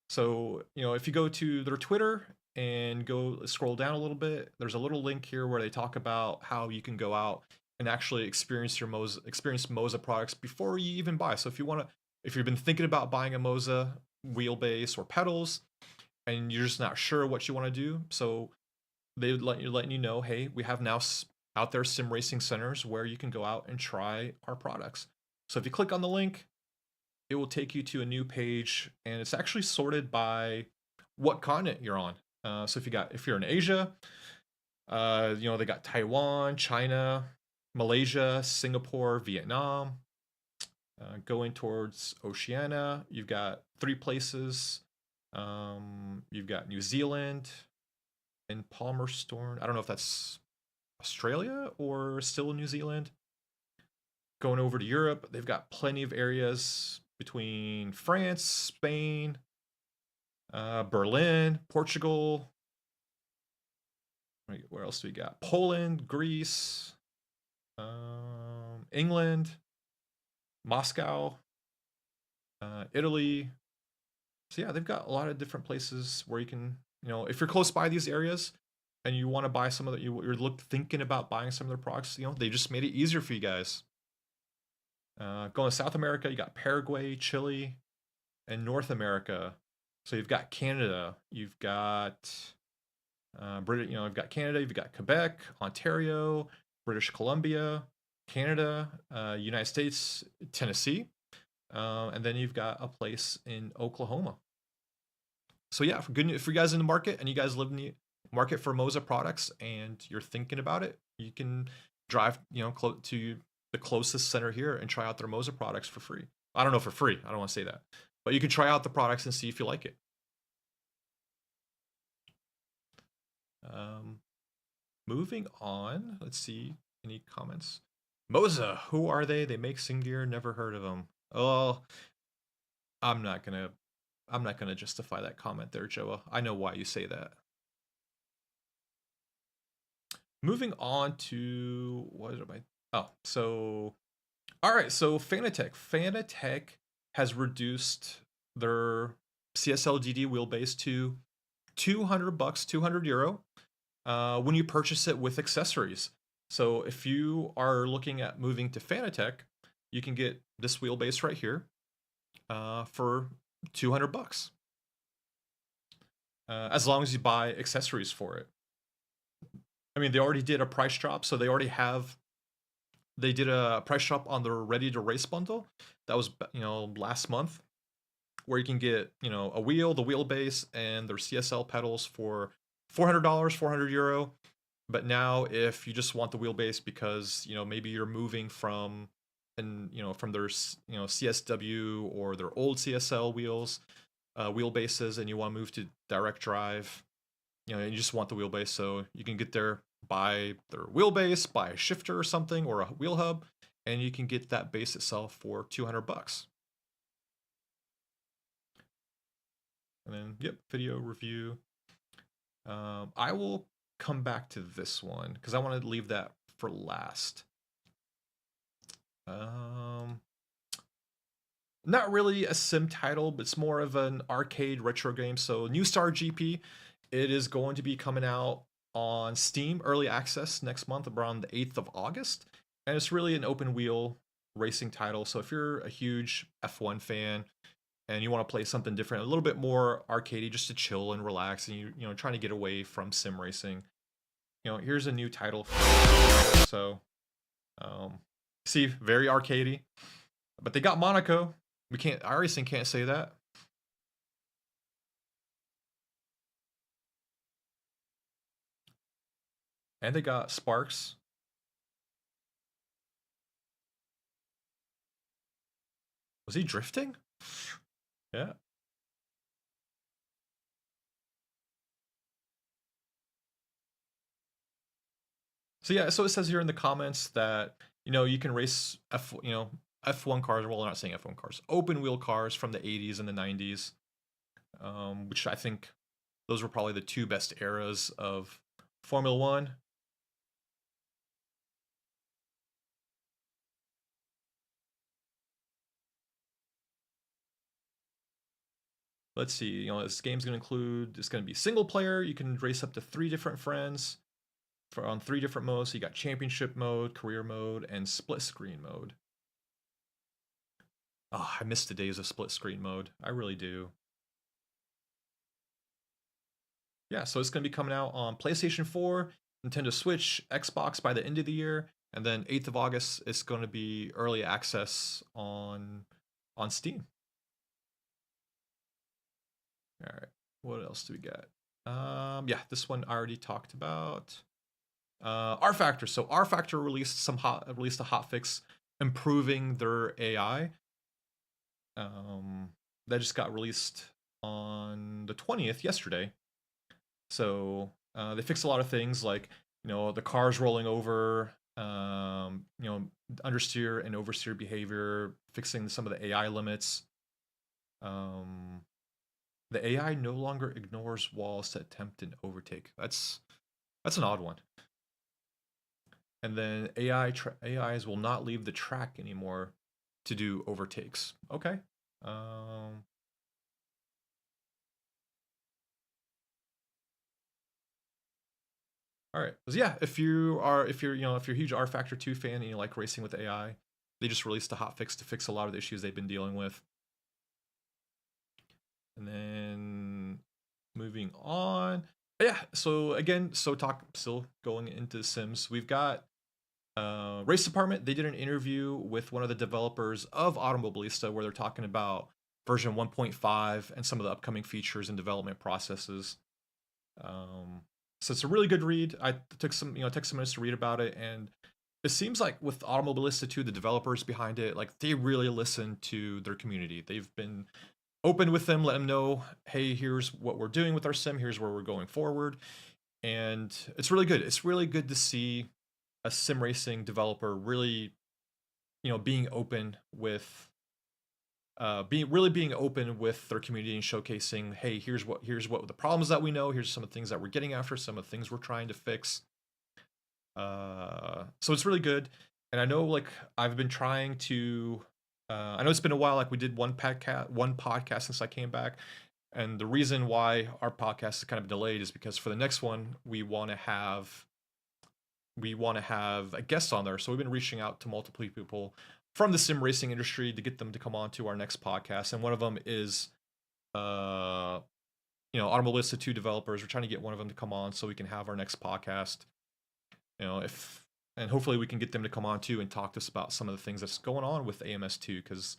So, if you go to their Twitter and scroll down a little bit, there's a little link here where they talk about how you can go out and actually experience Moza products before you even buy. So if you've been thinking about buying a Moza wheelbase or pedals and you're just not sure what you want to do, so they're letting you know, hey, we have now out there sim racing centers where you can go out and try our products. So if you click on the link, it will take you to a new page, and it's actually sorted by what continent you're on. So if you're in Asia, they got Taiwan, China, Malaysia, Singapore, Vietnam. Going towards Oceania, you've got 3 places. You've got New Zealand and Palmerston. I don't know if that's Australia or still New Zealand. Going over to Europe, they've got plenty of areas between France, Spain, Berlin, Portugal. Where else do we got? Poland, Greece, England, Moscow, Italy. So yeah, they've got a lot of different places where you can, if you're close by these areas and you want to buy some of you're thinking about buying some of their products, they just made it easier for you guys. Going to South America, you got Paraguay, Chile, and North America. So you've got Canada, you've got you've got Canada, you've got Quebec, Ontario, British Columbia, Canada, United States, Tennessee, and then you've got a place in Oklahoma. So yeah, for you guys in the market and you guys live in the market for Moza products and you're thinking about it, you can drive to the closest center here and try out their Moza products for free. I don't know, for free. I don't want to say that, but you can try out the products and see if you like it. Moving on, let's see any comments. Moza, who are they? They make sim gear. Never heard of them. Oh, I'm not gonna justify that comment there, Joa. I know why you say that. Moving on to all right. So Fanatec has reduced their CSL-DD wheelbase to $200, €200 when you purchase it with accessories. So if you are looking at moving to Fanatec, you can get this wheelbase right here for $200. As long as you buy accessories for it. I mean, they already did a price drop, so they did a price drop on their Ready to Race bundle. That was, last month, where you can get, a wheel, the wheelbase, and their CSL pedals for $400, €400. But now, if you just want the wheelbase because, maybe you're moving from their, CSW or their old CSL wheelbases, and you want to move to direct drive, you just want the wheelbase, so you can get there, buy their wheelbase, buy a shifter or something, or a wheel hub, and you can get that base itself for $200. And then, yep, video review. I will come back to this one because I want to leave that for last. Not really a sim title, but it's more of an arcade retro game. So New Star GP, it is going to be coming out on Steam Early Access next month, around the 8th of August. And it's really an open wheel racing title. So if you're a huge F1 fan and you want to play something different, a little bit more arcadey, just to chill and relax, and you trying to get away from sim racing, here's a new title. So, see, very arcadey, but they got Monaco. iRacing can't say that. And they got Sparks. Was he drifting? Yeah. So yeah, so it says here in the comments that, you can race F1 cars. Well, we're not saying F1 cars. Open wheel cars from the 80s and the 90s. Which I think those were probably the two best eras of Formula One. Let's see, this game's going to be single player. You can race up to 3 different friends on 3 different modes. So you got championship mode, career mode, and split screen mode. Oh, I miss the days of split screen mode. I really do. Yeah, so it's going to be coming out on PlayStation 4, Nintendo Switch, Xbox by the end of the year, and then 8th of August, it's going to be early access on Steam. All right, what else do we got? Yeah, this one I already talked about. R Factor. So R Factor released a hotfix improving their AI. That just got released on the 20th, yesterday. So they fixed a lot of things, like the cars rolling over, understeer and oversteer behavior, fixing some of the AI limits. The AI no longer ignores walls to attempt an overtake. That's an odd one. And then AIs will not leave the track anymore to do overtakes. Okay. All right. So yeah, if you're a huge R Factor 2 fan and you like racing with AI, they just released a hotfix to fix a lot of the issues they've been dealing with. And then moving on. But yeah, so again, still going into Sims. We've got Race Department. They did an interview with one of the developers of Automobilista where they're talking about version 1.5 and some of the upcoming features and development processes. So it's a really good read. I took some minutes to read about it, and it seems like with Automobilista 2, the developers behind it, like they really listen to their community. They've been open with them, let them know, hey, here's what we're doing with our sim, here's where we're going forward. And it's really good. It's really good to see a sim racing developer really, being open with being open with their community and showcasing, hey, here's what the problems that we know, here's some of the things that we're getting after, some of the things we're trying to fix. So it's really good. And I know, like, I've been trying to I know it's been a while, like we did one podcast since I came back. And the reason why our podcast is kind of delayed is because for the next one, we want to have a guest on there. So we've been reaching out to multiple people from the sim racing industry to get them to come on to our next podcast. And one of them is Automobilista 2 developers. We're trying to get one of them to come on so we can have our next podcast. And hopefully we can get them to come on too and talk to us about some of the things that's going on with AMS2, because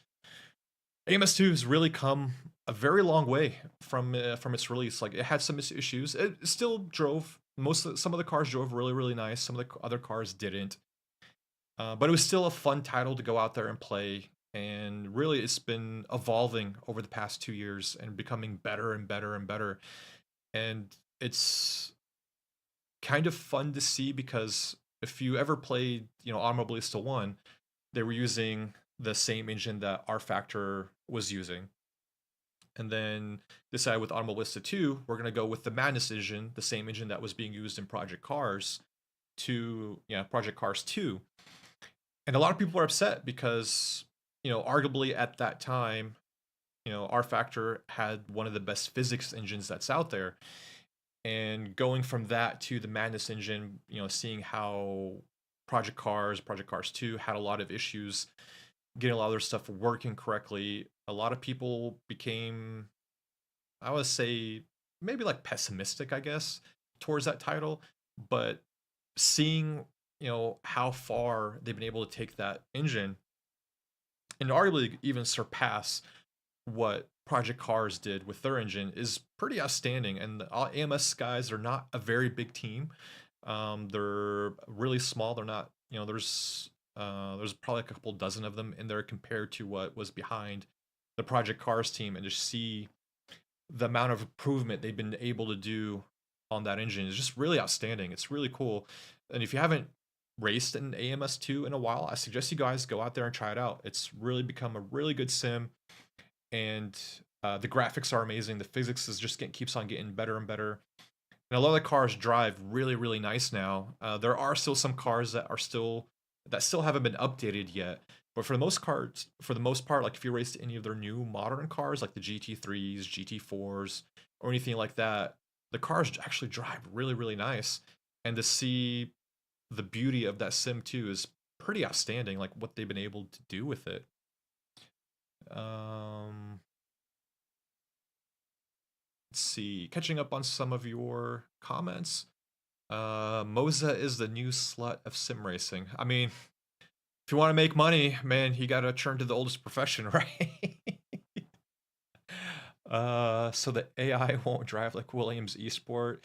AMS2 has really come a very long way from its release. Like, it had some issues. It still drove some of the cars drove really, really nice. Some of the other cars didn't. But it was still a fun title to go out there and play. And really, it's been evolving over the past 2 years and becoming better and better and better. And it's kind of fun to see, because if you ever played, Automobilista 1, they were using the same engine that R Factor was using. And then decided with Automobilista 2, we're going to go with the Madness engine, the same engine that was being used in Project Cars 2. And a lot of people are upset because, arguably at that time, R Factor had one of the best physics engines that's out there. And going from that to the Madness engine, seeing how Project Cars 2 had a lot of issues getting a lot of their stuff working correctly, a lot of people became, I would say, maybe like pessimistic, I guess, towards that title. But seeing, how far they've been able to take that engine and arguably even surpass what Project Cars did with their engine is pretty outstanding. And the AMS guys are not a very big team. They're really small. They're not, there's probably a couple dozen of them in there compared to what was behind the Project Cars team. And just see the amount of improvement they've been able to do on that engine is just really outstanding. It's really cool. And if you haven't raced an AMS2 in a while, I suggest you guys go out there and try it out. It's really become a really good sim. And the graphics are amazing. The physics is just keeps on getting better and better. And a lot of the cars drive really, really nice now. There are still some cars that still haven't been updated yet. But for the most part, like if you raced any of their new modern cars, like the GT3s, GT4s, or anything like that, the cars actually drive really, really nice. And to see the beauty of that sim too is pretty outstanding, like what they've been able to do with it. Let's see, catching up on some of your comments. Moza is the new slut of sim racing. I mean, if you want to make money, man, you gotta turn to the oldest profession, right? So the AI won't drive like Williams Esport.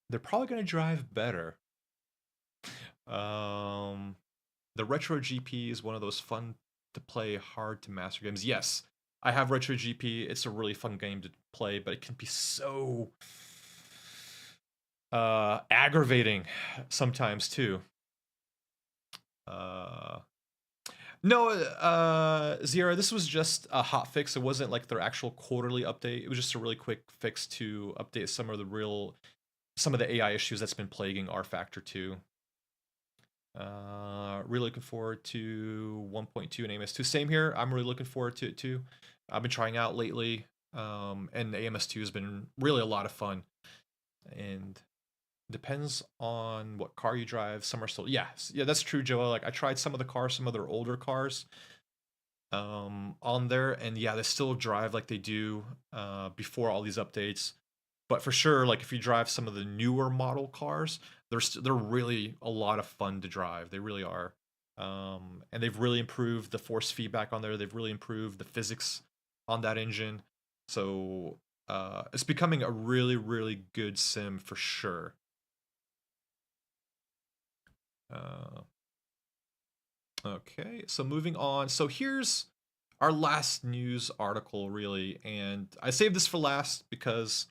They're probably gonna drive better. The Retro GP is one of those fun to play, hard to master games. Yes, I have Retro GP. It's a really fun game to play, but it can be so aggravating sometimes too. No, Zira, this was just a hot fix. It wasn't like their actual quarterly update. It was just a really quick fix to update some of the AI issues that's been plaguing R Factor 2. Really looking forward to 1.2 and AMS2. Same here. I'm really looking forward to it too. I've been trying out lately, and AMS2 has been really a lot of fun. And depends on what car you drive. Some are still, yeah, that's true, Joel. Like I tried some of the cars, some of their older cars, on there, and yeah, they still drive like they do before all these updates. But for sure, like if you drive some of the newer model cars, they're really a lot of fun to drive. They really are. And they've really improved the force feedback on there. They've really improved the physics on that engine. So it's becoming a really, really good sim for sure. Okay, so moving on. So here's our last news article, really. And I saved this for last because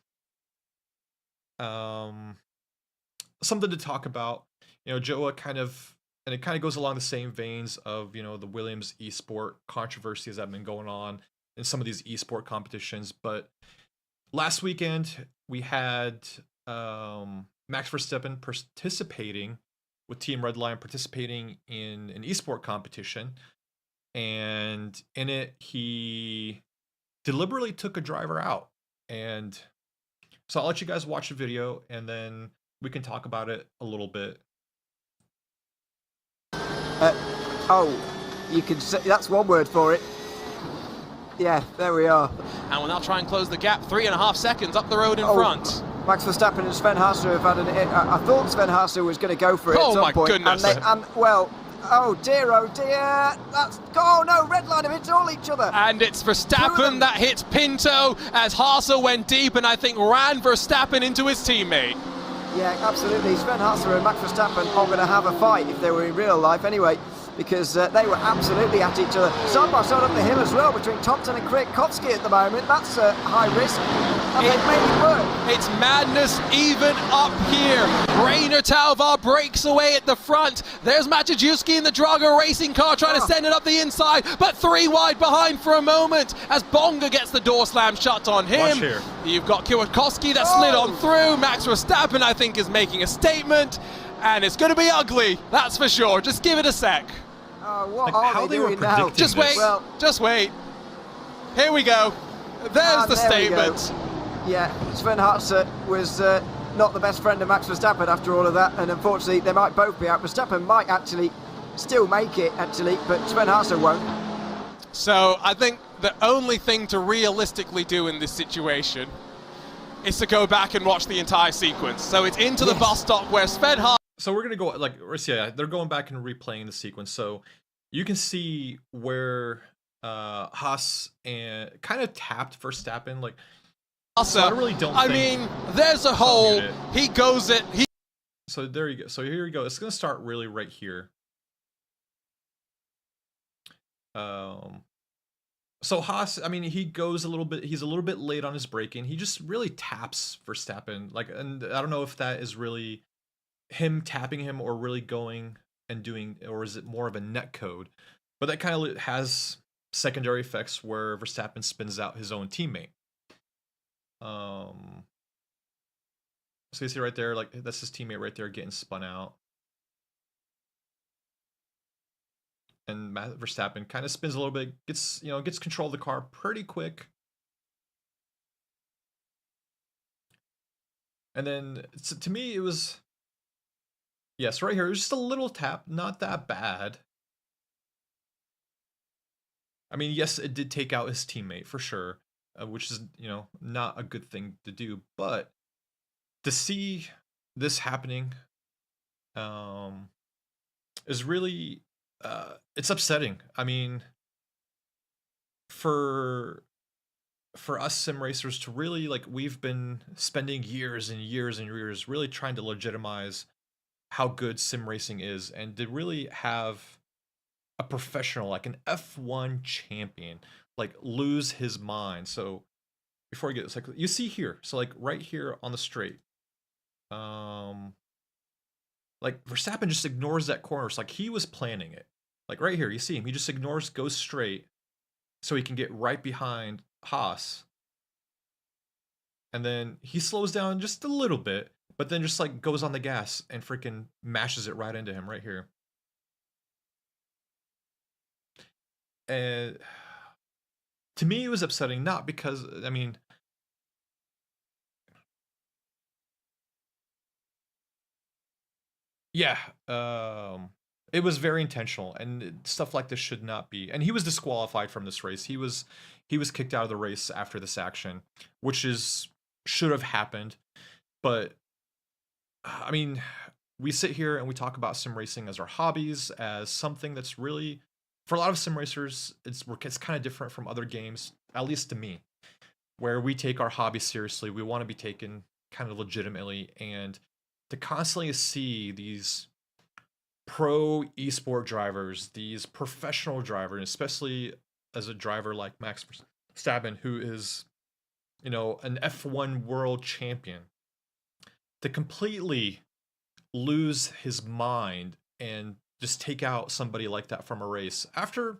something to talk about. Joa and it kind of goes along the same veins of, the Williams Esport controversies that have been going on in some of these esport competitions. But last weekend, we had Max Verstappen participating with Team Redline, participating in an esport competition. And in it, he deliberately took a driver out. And so I'll let you guys watch the video, and then we can talk about it a little bit. You can say that's one word for it. Yeah, there we are. And we'll now try and close the gap. 3.5 seconds up the road in front. Max Verstappen and Sven Hasse have had I thought Sven Hasse was going to go for it at some point. Goodness. Oh dear, oh no, red line have hit all each other. And it's Verstappen that hits Pinto as Hasse went deep and I think ran Verstappen into his teammate. Yeah, absolutely. Sven Hasse and Max Verstappen are going to have a fight if they were in real life anyway, because they were absolutely at each other. Side by side up the hill as well between Thompson and Kwiatkowski at the moment. That's high risk. And they've made it work. It's madness even up here. Rainer Talvar breaks away at the front. There's Maciejewski in the Drago racing car trying to send it up the inside, but 3 wide behind for a moment as Bonga gets the door slam shut on him. Watch here. You've got Kwiatkowski that slid on through. Max Verstappen, I think, is making a statement, and it's going to be ugly, that's for sure. Just give it a sec. What are they doing now? Just wait, just wait. Here we go. There's the statement. Yeah, Sven Hasse was not the best friend of Max Verstappen after all of that, and unfortunately they might both be out. Verstappen might actually still make it, but Sven Hasse won't. So I think the only thing to realistically do in this situation is to go back and watch the entire sequence. So it's into the bus stop where Sven Hasse... So we're going to go, they're going back and replaying the sequence. So you can see where Haas and kind of tapped Verstappen, like... So I really don't mean, there's a hole. He goes it. So there you go. So here you go. It's going to start really right here. So Haas, I mean, he goes a little bit, he's a little bit late on his braking. He just really taps Verstappen. Like, and I don't know if that is really him tapping him or really going and doing, or is it more of a net code? But that kind of has secondary effects where Verstappen spins out his own teammate. So you see right there, like that's his teammate right there getting spun out. And Matt Verstappen kind of spins a little bit, gets control of the car pretty quick. And then to me it was, yes, right here, it was just a little tap, not that bad. I mean, yes, it did take out his teammate for sure, which is, not a good thing to do, but to see this happening is really, it's upsetting. I mean, for us sim racers to really, like, we've been spending years and years and years really trying to legitimize how good sim racing is, and to really have a professional, like an F1 champion, like lose his mind. So before I get this, like you see here, so like right here on the straight, like Verstappen just ignores that corner. It's like he was planning it. Like right here, you see him, he just ignores, goes straight so he can get right behind Haas. And then he slows down just a little bit, but then just like goes on the gas and freaking mashes it right into him right here. And to me, it was upsetting, not because, I mean, yeah, it was very intentional, and stuff like this should not be. And he was disqualified from this race. He was kicked out of the race after this action, which should have happened. But I mean, we sit here and we talk about sim racing as our hobbies, as something that's really, for a lot of sim racers, it's kind of different from other games, at least to me, where we take our hobby seriously. We want to be taken kind of legitimately, and to constantly see these pro esport drivers, these professional drivers, especially as a driver like Max Verstappen, who is, an F1 world champion, to completely lose his mind and just take out somebody like that from a race after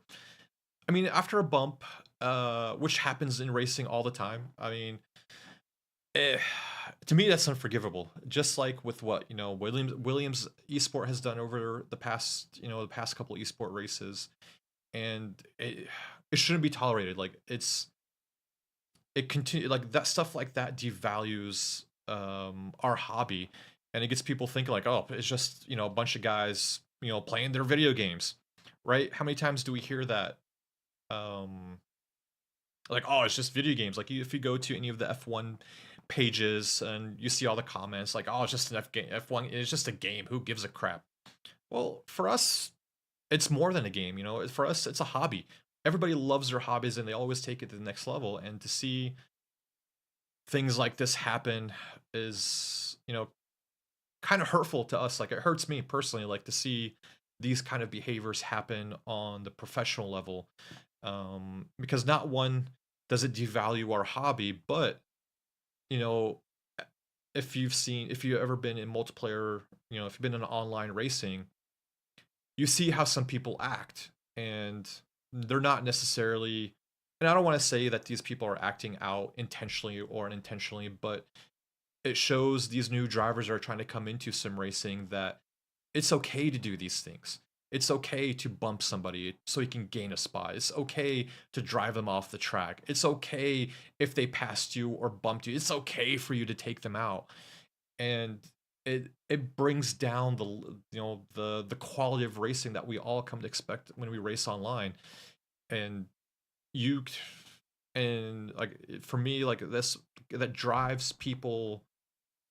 a bump, which happens in racing all the time. I mean, to me, that's unforgivable. Just like with what, Williams Esport has done over the past couple esport races, and it shouldn't be tolerated. Like it continue, like that stuff like that devalues our hobby, and it gets people thinking like, oh, it's just, a bunch of guys, playing their video games, right? How many times do we hear that like, oh, it's just video games. Like if you go to any of the F1 pages and you see all the comments like, oh, it's just an F1, it's just a game. Who gives a crap? Well, for us, it's more than a game. You know, for us, it's a hobby. Everybody loves their hobbies and they always take it to the next level. And to see things like this happen is, you know, kind of hurtful to us. Like it hurts me personally, like to see these kind of behaviors happen on the professional level. Because not one, does it devalue our hobby, but you know, if you've ever been in multiplayer, you know, if you've been in online racing, you see how some people act, and they're not necessarily, and I don't want to say that these people are acting out intentionally or unintentionally, but it shows these new drivers are trying to come into sim racing that it's okay to do these things. It's okay to bump somebody so you can gain a spot. It's okay to drive them off the track. It's okay if they passed you or bumped you. It's okay for you to take them out. And it brings down the quality of racing that we all come to expect when we race online. And you and like for me, like this, that drives people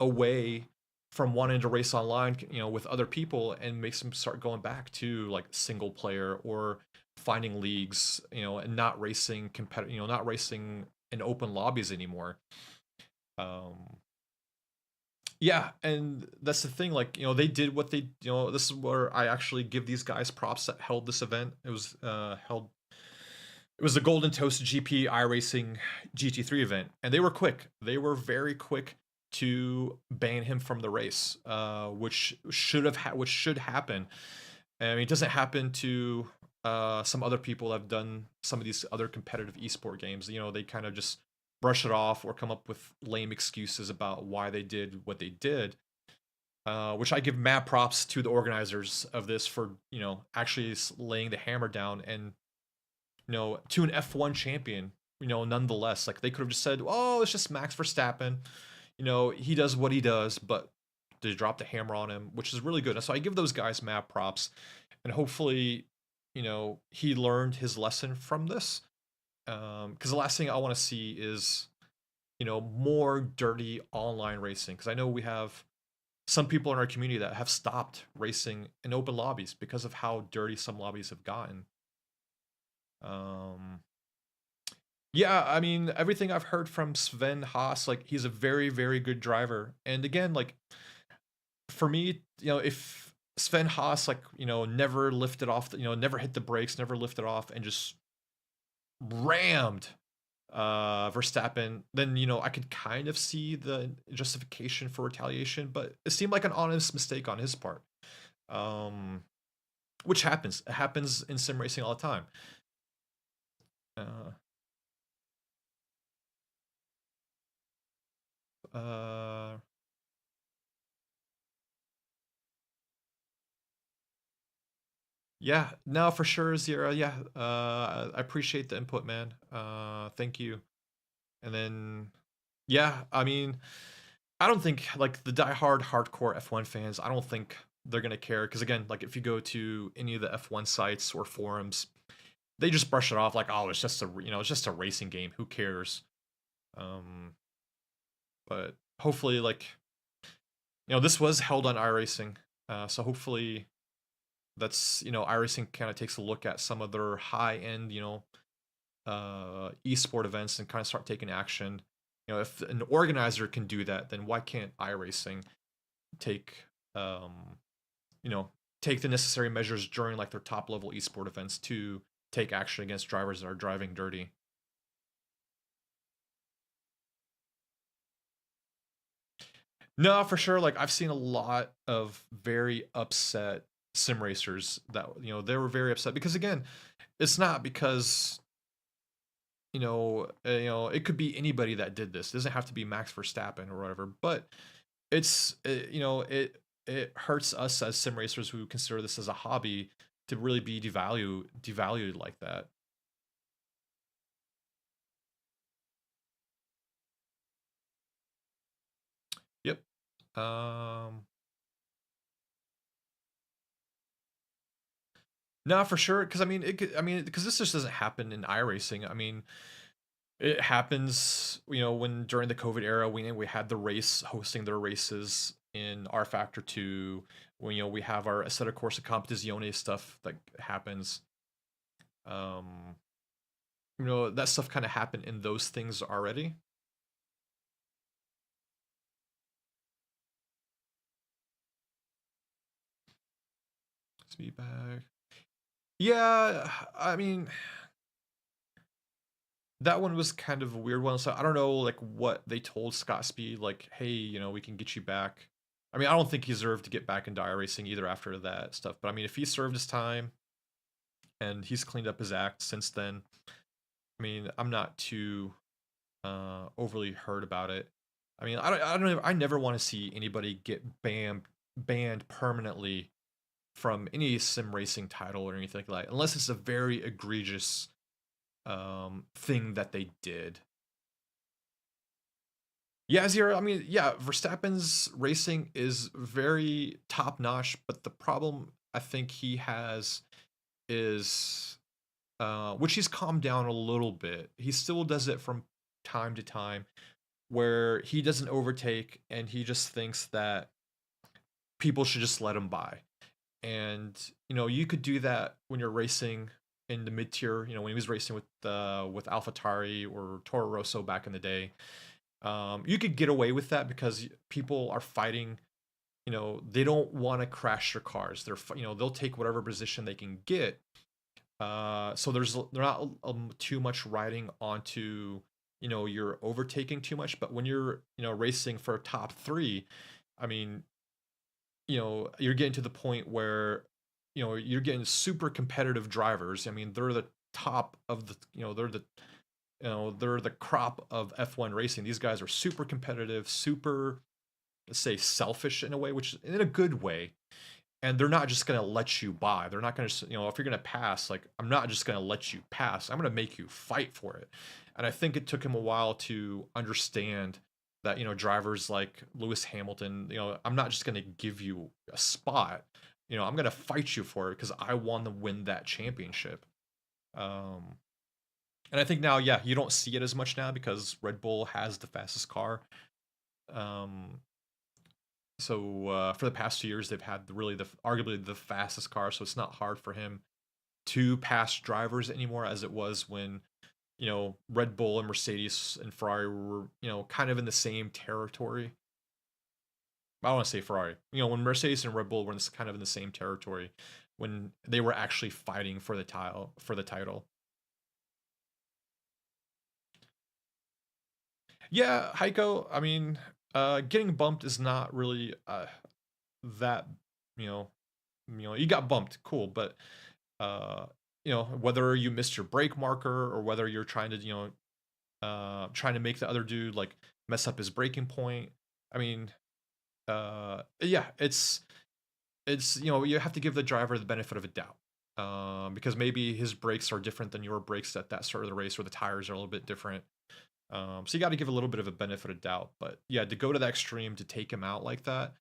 away from wanting to race online, you know, with other people, and makes them start going back to like single player or finding leagues, you know, and not racing not racing in open lobbies anymore. Yeah, and that's the thing, like, you know, they did what they, you know, this is where I actually give these guys props that held this event. It was the Golden Toast GP iRacing GT3 event, and they were quick. They were very quick to ban him from the race, which should happen. I mean, it doesn't happen to some other people that have done some of these other competitive esport games. You know, they kind of just brush it off or come up with lame excuses about why they did what they did. Which I give mad props to the organizers of this for, you know, actually laying the hammer down, and you know, to an F1 champion, you know, nonetheless, like they could have just said, oh, it's just Max Verstappen. You know, he does what he does, but they dropped the hammer on him, which is really good. And so I give those guys mad props, and hopefully, you know, he learned his lesson from this. Because the last thing I want to see is, you know, more dirty online racing. Because I know we have some people in our community that have stopped racing in open lobbies because of how dirty some lobbies have gotten. Yeah, I mean, everything I've heard from Sven Haas, like he's a very, very good driver. And again, like for me, you know, if Sven Haas, like, you know, never lifted off, never hit the brakes, never lifted off, and just rammed Verstappen, then, you know, I could kind of see the justification for retaliation, but it seemed like an honest mistake on his part. Which happens. It happens in sim racing all the time. Yeah, no, for sure, Zira. Yeah, I appreciate the input, man. Thank you. And then, yeah, I mean, I don't think like the diehard hardcore F1 fans, I don't think they're gonna care, because again, like if you go to any of the F1 sites or forums, they just brush it off like, oh, it's just it's just a racing game. Who cares? But hopefully, like, you know, this was held on iRacing, so hopefully that's, you know, iRacing kind of takes a look at some of their high end, you know, esport events and kind of start taking action. You know, if an organizer can do that, then why can't iRacing take, you know, take the necessary measures during like their top level esport events to take action against drivers that are driving dirty? No, for sure. Like I've seen a lot of very upset sim racers that, you know, they were very upset because again, it's not because, you know, it could be anybody that did this. It doesn't have to be Max Verstappen or whatever, but it's, you know, it hurts us as sim racers who consider this as a hobby to really be devalued like that. Yep. No, for sure. Because I mean, because this just doesn't happen in iRacing. I mean, it happens, when during the COVID era, we had the race hosting their races in R Factor 2. When we have our Assetto Corsa Competizione stuff that happens. That stuff kind of happened in those things already. Speed bag. Yeah, I mean, that one was kind of a weird one. So I don't know, like, what they told Scott Speed, like, hey, we can get you back. I mean, I don't think he deserved to get back in dire racing either after that stuff. But I mean, if he served his time and he's cleaned up his act since then, I mean, I'm not too overly hurt about it. I mean, I never want to see anybody get banned permanently from any sim racing title or anything like that, unless it's a very egregious thing that they did. Yeah, Zero, I mean, yeah, Verstappen's racing is very top notch, but the problem I think he has is, which he's calmed down a little bit. He still does it from time to time, where he doesn't overtake and he just thinks that people should just let him by. And you could do that when you're racing in the mid tier. When he was racing with AlphaTauri or Toro Rosso back in the day, you could get away with that because people are fighting. They don't want to crash their cars. They'll take whatever position they can get. So they're not too much riding onto you're overtaking too much. But when you're racing for top 3, I mean, you're getting to the point where you're getting super competitive drivers. I mean, they're the top of the they're the crop of F1 racing. These guys are super competitive, super, let's say, selfish in a way, which in a good way. And they're not just going to let you by. They're not going to, if you're going to pass, like, I'm not just going to let you pass. I'm going to make you fight for it. And I think it took him a while to understand that, drivers like Lewis Hamilton, I'm not just going to give you a spot. I'm going to fight you for it because I want to win that championship. And I think now, yeah, you don't see it as much now because Red Bull has the fastest car. So for the past 2 years, they've had arguably the fastest car. So it's not hard for him to pass drivers anymore as it was when, Red Bull and Mercedes and Ferrari were, kind of in the same territory. I don't want to say Ferrari. When Mercedes and Red Bull were kind of in the same territory when they were actually fighting for the title. Yeah, Heiko, I mean, getting bumped is not really that, you got bumped, cool, but whether you missed your brake marker or whether you're trying to, trying to make the other dude like mess up his braking point. I mean, yeah, it's you have to give the driver the benefit of a doubt, because maybe his brakes are different than your brakes at that start of the race, or the tires are a little bit different. So you got to give a little bit of a benefit of doubt. But yeah, to go to the extreme to take him out like that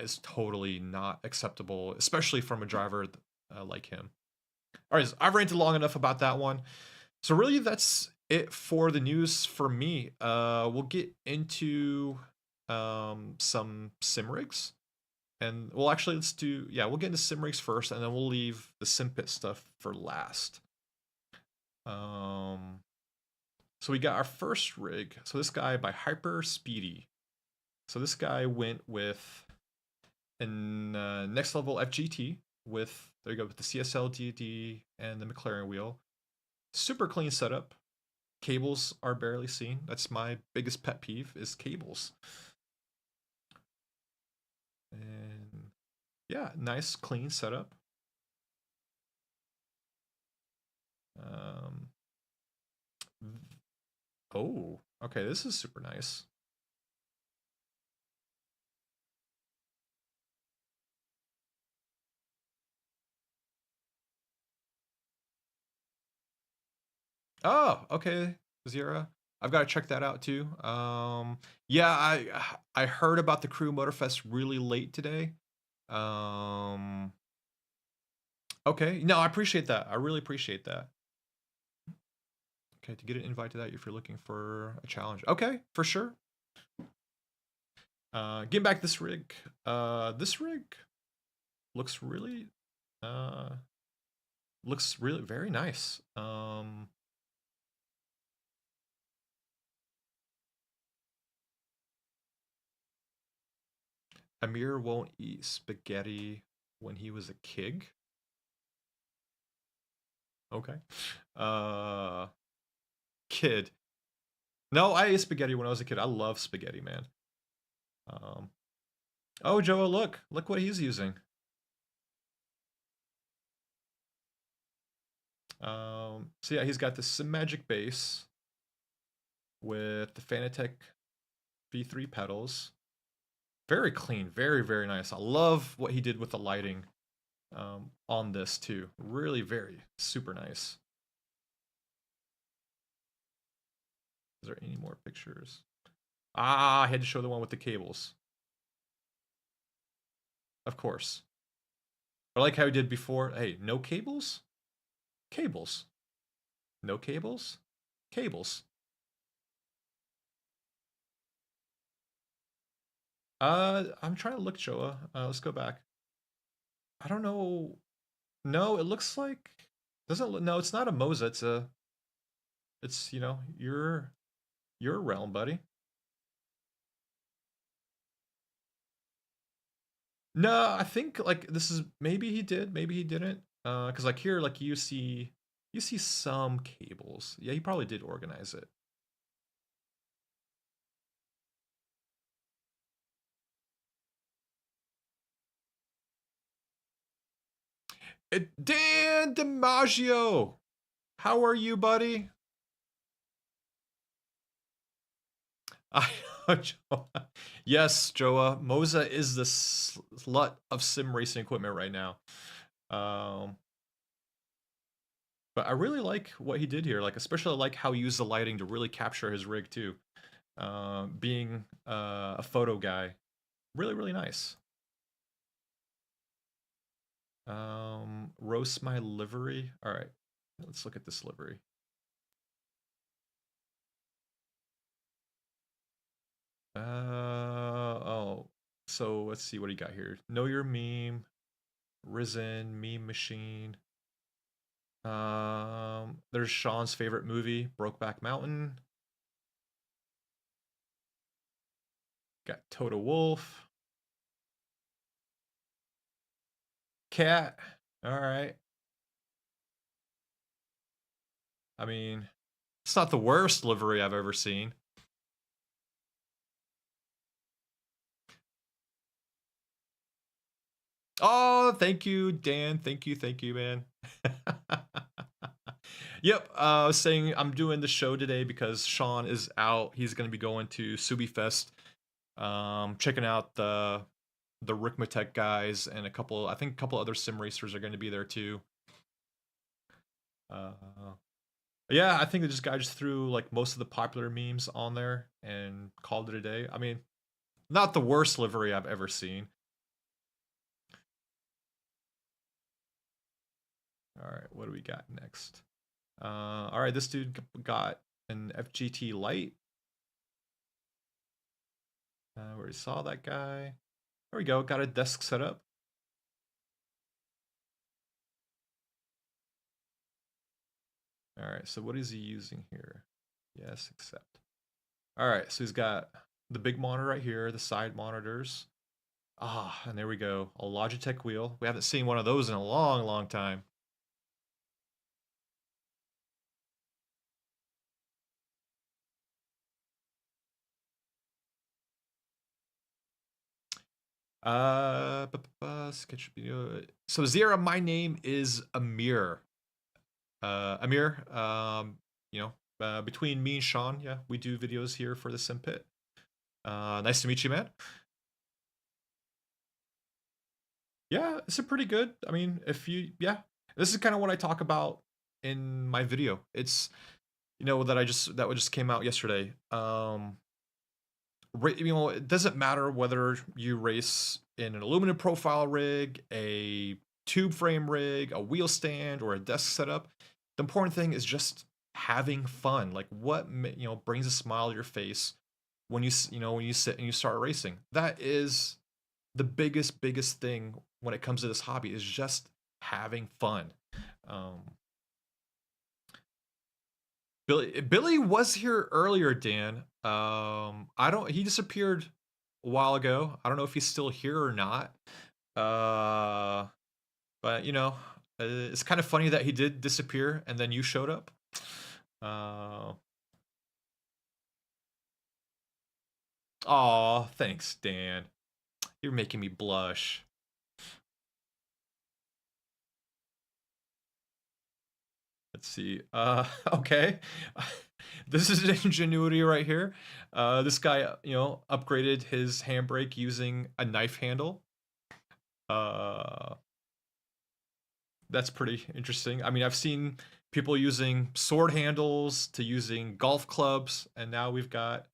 is totally not acceptable, especially from a driver like him. All right, I've ranted long enough about that one. So really, that's it for the news for me. We'll get into some sim rigs. And we'll get into sim rigs first, and then we'll leave the SimPit stuff for last. So we got our first rig. So this guy by Hyper Speedy. So this guy went with an next level FGT with, there you go, with the CSL DD and the McLaren wheel. Super clean setup. Cables are barely seen. That's my biggest pet peeve, is cables. And yeah, nice clean setup. Oh, okay, this is super nice. Oh, okay, Zira. I've got to check that out too. Yeah, I heard about the Crew Motorfest really late today. Okay, no, I appreciate that. I really appreciate that. Okay, to get an invite to that if you're looking for a challenge. Okay, for sure. Getting back this rig. This rig looks really very nice. Amir won't eat spaghetti when he was a kid. Okay. Kid. No, I ate spaghetti when I was a kid. I love spaghetti, man. Oh, Joe, look what he's using. So yeah, he's got the Sim Magic base with the Fanatec V3 pedals. Very clean, very, very nice. I love what he did with the lighting on this too. Really, very super nice. Is there any more pictures? I had to show the one with the cables. Of course. I like how he did before. Hey, no cables? Cables. No cables? Cables. I'm trying to look, Joa. Let's go back. I don't know. No, it looks like no, it's not a Moza. It's, you know, your realm, buddy. No, I think like this is maybe he did, maybe he didn't. Cuz like here like you see some cables. Yeah, he probably did organize it. Dan DiMaggio, how are you, buddy? Yes, Joa. Moza is the slut of sim racing equipment right now. But I really like what he did here. Like, especially like how he used the lighting to really capture his rig too. Being a photo guy, really, really nice. Roast my livery. All right, let's look at this livery. Oh, so let's see what he got here. Know your meme, Risen, meme machine. There's Sean's favorite movie, Brokeback Mountain. Got Toto Wolf. Cat. All right. I mean, it's not the worst livery I've ever seen. Oh, thank you, Dan. Thank you, man. Yep, I was saying I'm doing the show today because Sean is out. He's going to be going to Subi Fest, checking out the Rikmatech guys, and I think a couple other sim racers are going to be there too. Yeah, I think this guy just threw like most of the popular memes on there and called it a day. I mean, not the worst livery I've ever seen. All right, what do we got next? All right, this dude got an FGT Lite. We already saw that guy. There we go, got a desk set up. All right, so what is he using here? Yes, accept. All right, so he's got the big monitor right here, the side monitors. And there we go, a Logitech wheel. We haven't seen one of those in a long, long time. Sketch video. So Zira, my name is Amir. Amir, you know, between me and Sean, yeah, we do videos here for the Sim Pit. Nice to meet you, man. Yeah, it's a pretty good. I mean, yeah, this is kind of what I talk about in my video. It's, you know, that just came out yesterday. You know, it doesn't matter whether you race in an aluminum profile rig, a tube frame rig, a wheel stand, or a desk setup. The important thing is just having fun. Like what brings a smile to your face when you when you sit and you start racing. That is the biggest thing when it comes to this hobby, is just having fun. Billy was here earlier, Dan. He disappeared a while ago. I don't know if he's still here or not. But it's kind of funny that he did disappear and then you showed up. Aw, thanks, Dan. You're making me blush. Let's see. Okay. This is ingenuity right here. This guy, upgraded his handbrake using a knife handle. That's pretty interesting. I mean, I've seen people using sword handles to using golf clubs, and now we've got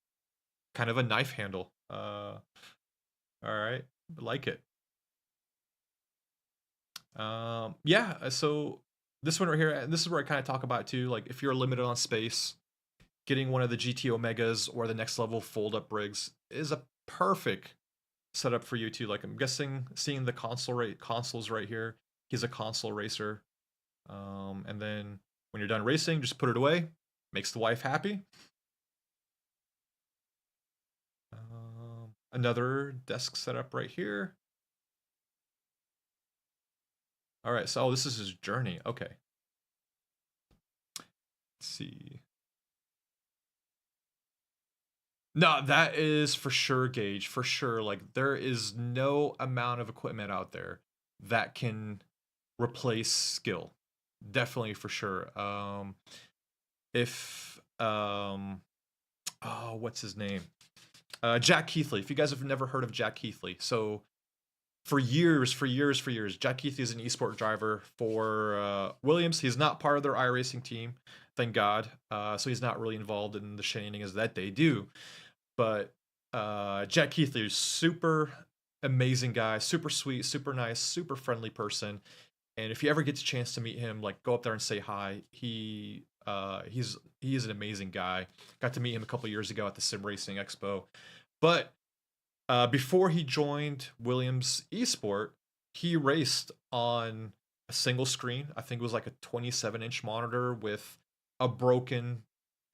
kind of a knife handle. All right, like it. Yeah, so this one right here, and this is where I kind of talk about too, like if you're limited on space, getting one of the GT Omegas or the next level fold-up rigs is a perfect setup for you too. Like I'm guessing, seeing the consoles right here, he's a console racer. And then when you're done racing, just put it away. Makes the wife happy. Another desk setup right here. All right, so this is his journey. Okay. Let's see. No, that is for sure, Gage, for sure. Like there is no amount of equipment out there that can replace skill. Definitely for sure. What's his name? Jack Keithley. If you guys have never heard of Jack Keithley, so for years, Jack Keithley is an esports driver for Williams. He's not part of their iRacing team, thank God. So he's not really involved in the shenanigans that they do. But Jack Keithley is super amazing guy, super sweet, super nice, super friendly person. And if you ever get a chance to meet him, like go up there and say hi. He is an amazing guy. Got to meet him a couple years ago at the Sim Racing Expo. But before he joined Williams Esport, he raced on a single screen. I think it was like a 27-inch monitor with a broken,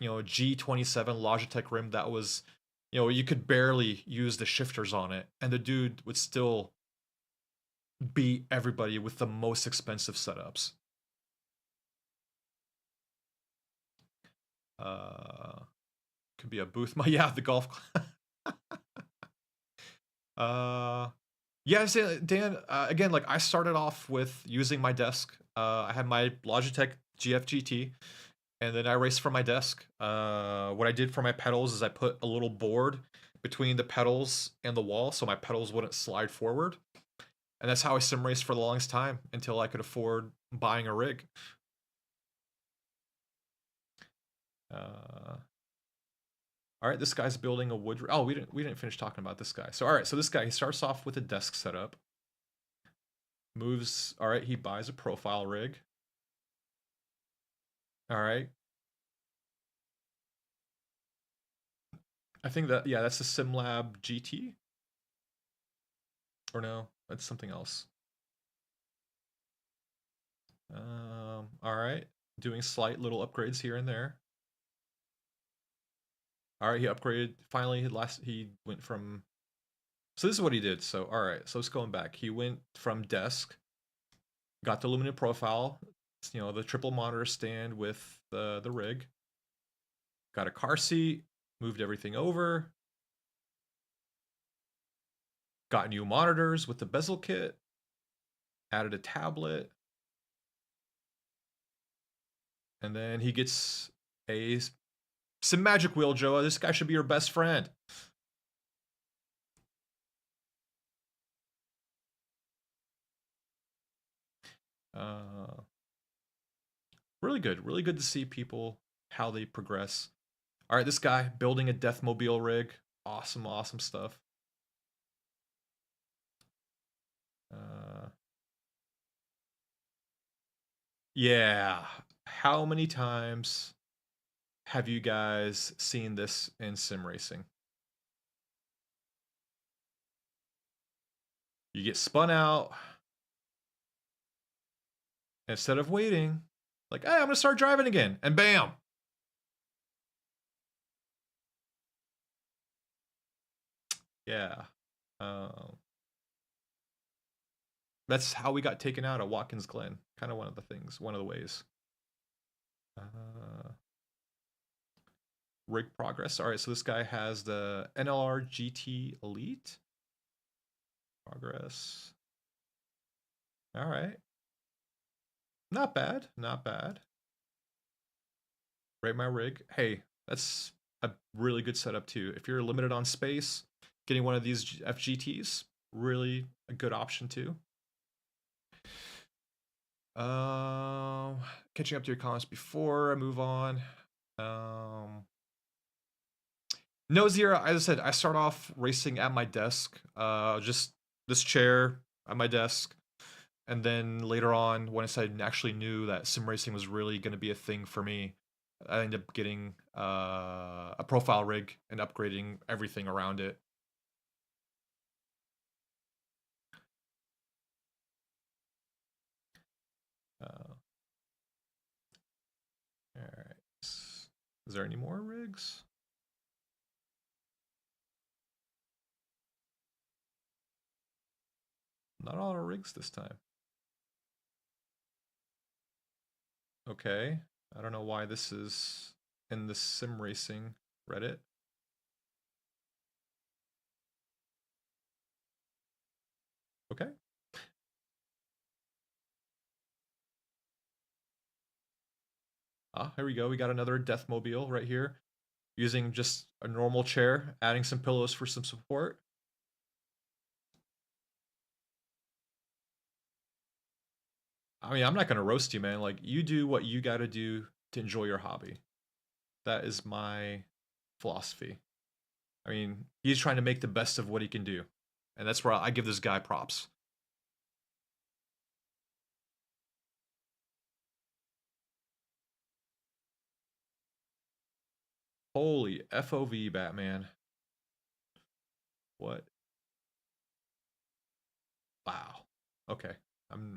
G27 Logitech rim that was, you could barely use the shifters on it, and the dude would still beat everybody with the most expensive setups. Could be a booth. Yeah, the golf. Yeah, Dan, again, like I started off with using my desk. I had my Logitech GFGT, and then I raced from my desk. What I did for my pedals is I put a little board between the pedals and the wall so my pedals wouldn't slide forward. And that's how I sim raced for the longest time until I could afford buying a rig. All right, this guy's building a wood. Oh, we didn't finish talking about this guy. So all right, so this guy, he starts off with a desk setup. Moves. All right, he buys a profile rig. All right. I think that, yeah, that's the SimLab GT. Or no, that's something else. All right, doing slight little upgrades here and there. All right, he upgraded. Finally, he went from. So this is what he did. So all right, so let's going back. He went from desk, got the aluminum profile, the triple monitor stand with the rig. Got a car seat, moved everything over. Got new monitors with the bezel kit. Added a tablet. And then he gets some magic wheel, Joa. This guy should be your best friend. Really good. Really good to see people, how they progress. All right, this guy building a Deathmobile rig. Awesome, awesome stuff. Yeah. How many times have you guys seen this in sim racing? You get spun out. Instead of waiting, like, hey, I'm gonna start driving again, and bam. Yeah. That's how we got taken out at Watkins Glen. Kind of one of the ways. Rig progress. All right, so this guy has the NLR GT Elite. Progress. All right. Not bad, not bad. Rate my rig. Hey, that's a really good setup too. If you're limited on space, getting one of these FGTs, really a good option too. Catching up to your comments before I move on. No, Zero, as I said, I start off racing at my desk, just this chair at my desk. And then later on, once I actually knew that sim racing was really going to be a thing for me, I ended up getting a profile rig and upgrading everything around it. All right. Is there any more rigs? Not all our rigs this time. Okay. I don't know why this is in the sim racing Reddit. Okay. Ah, here we go. We got another Deathmobile right here. Using just a normal chair, adding some pillows for some support. I mean, I'm not going to roast you, man. Like, you do what you got to do to enjoy your hobby. That is my philosophy. I mean, he's trying to make the best of what he can do. And that's where I give this guy props. Holy FOV, Batman. What? Wow. Okay.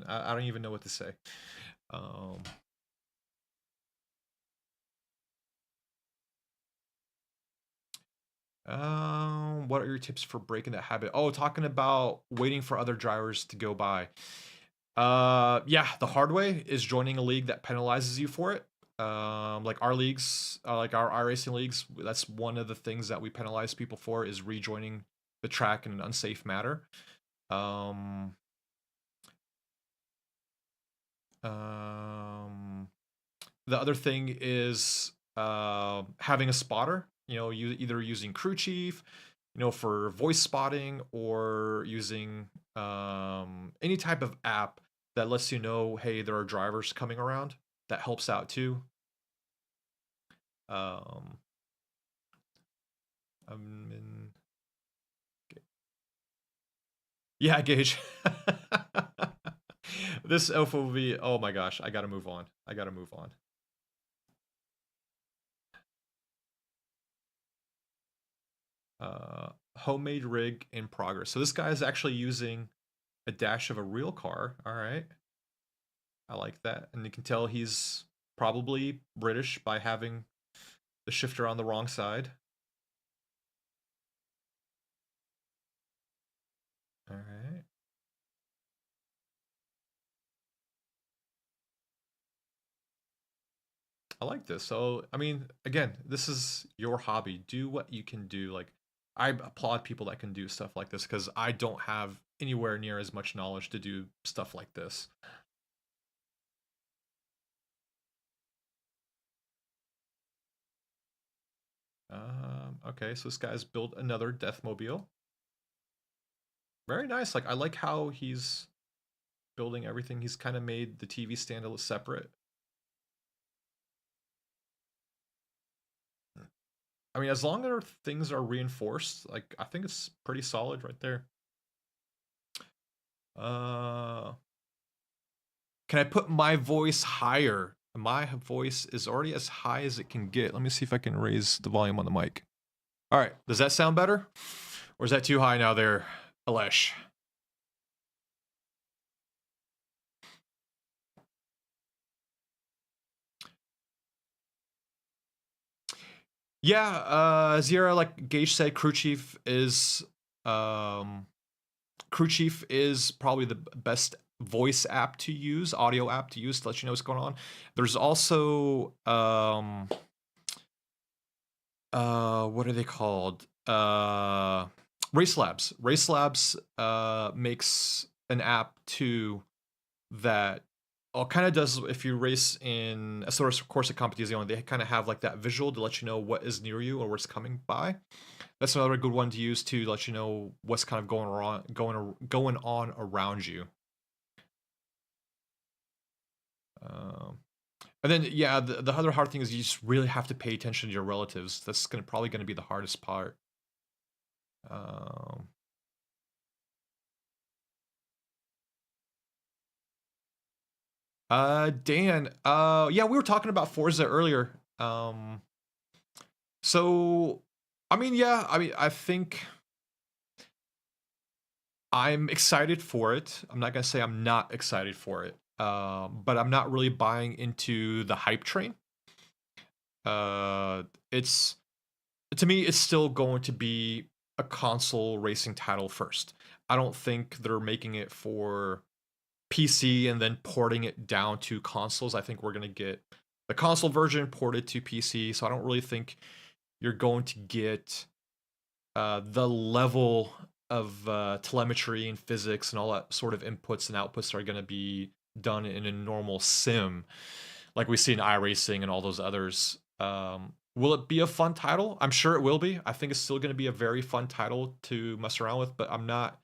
I don't even know what to say. What are your tips for breaking that habit? Oh, talking about waiting for other drivers to go by. Yeah, the hard way is joining a league that penalizes you for it. Like our leagues, like our iRacing leagues, that's one of the things that we penalize people for is rejoining the track in an unsafe manner. The other thing is having a spotter. You know, you either using Crew Chief, you know, for voice spotting, or using any type of app that lets you know, hey, there are drivers coming around. That helps out too. I'm in. Yeah, Gage. This FOV. Oh my gosh, I gotta move on. I gotta move on. Homemade rig in progress. So this guy is actually using a dash of a real car. All right. I like that. And you can tell he's probably British by having the shifter on the wrong side. All right. I like this. So, I mean, again, this is your hobby. Do what you can do. Like, I applaud people that can do stuff like this because I don't have anywhere near as much knowledge to do stuff like this. Okay, so this guy's built another Deathmobile. Very nice. Like, I like how he's building everything. He's kind of made the TV stand a little separate. I mean, as long as things are reinforced, like, I think it's pretty solid right there. Can I put my voice higher? My voice is already as high as it can get. Let me see if I can raise the volume on the mic. All right, does that sound better? Or is that too high now there, Alesh? Yeah, Zira, like Gage said, Crew Chief is probably the best voice app to use, audio app to use to let you know what's going on. There's also what are they called? Race Labs. Race Labs makes an app too that kind of does, if you race in a sort of course of competition, they kind of have like that visual to let you know what is near you or what's coming by. That's another good one to use to let you know what's kind of going on around you. And then, yeah, the other hard thing is you just really have to pay attention to your relatives. That's probably going to be the hardest part. Dan, yeah, we were talking about Forza earlier. So, I mean, yeah, I think I'm excited for it. I'm not gonna say I'm not excited for it. But I'm not really buying into the hype train. It's, to me, it's still going to be a console racing title first. I don't think they're making it for PC and then porting it down to consoles. I think we're going to get the console version ported to PC, so I don't really think you're going to get the level of telemetry and physics and all that sort of inputs and outputs that are going to be done in a normal sim like we see in iRacing and all those others. Will it be a fun title? I'm sure it will be. I think it's still going to be a very fun title to mess around with, but I'm not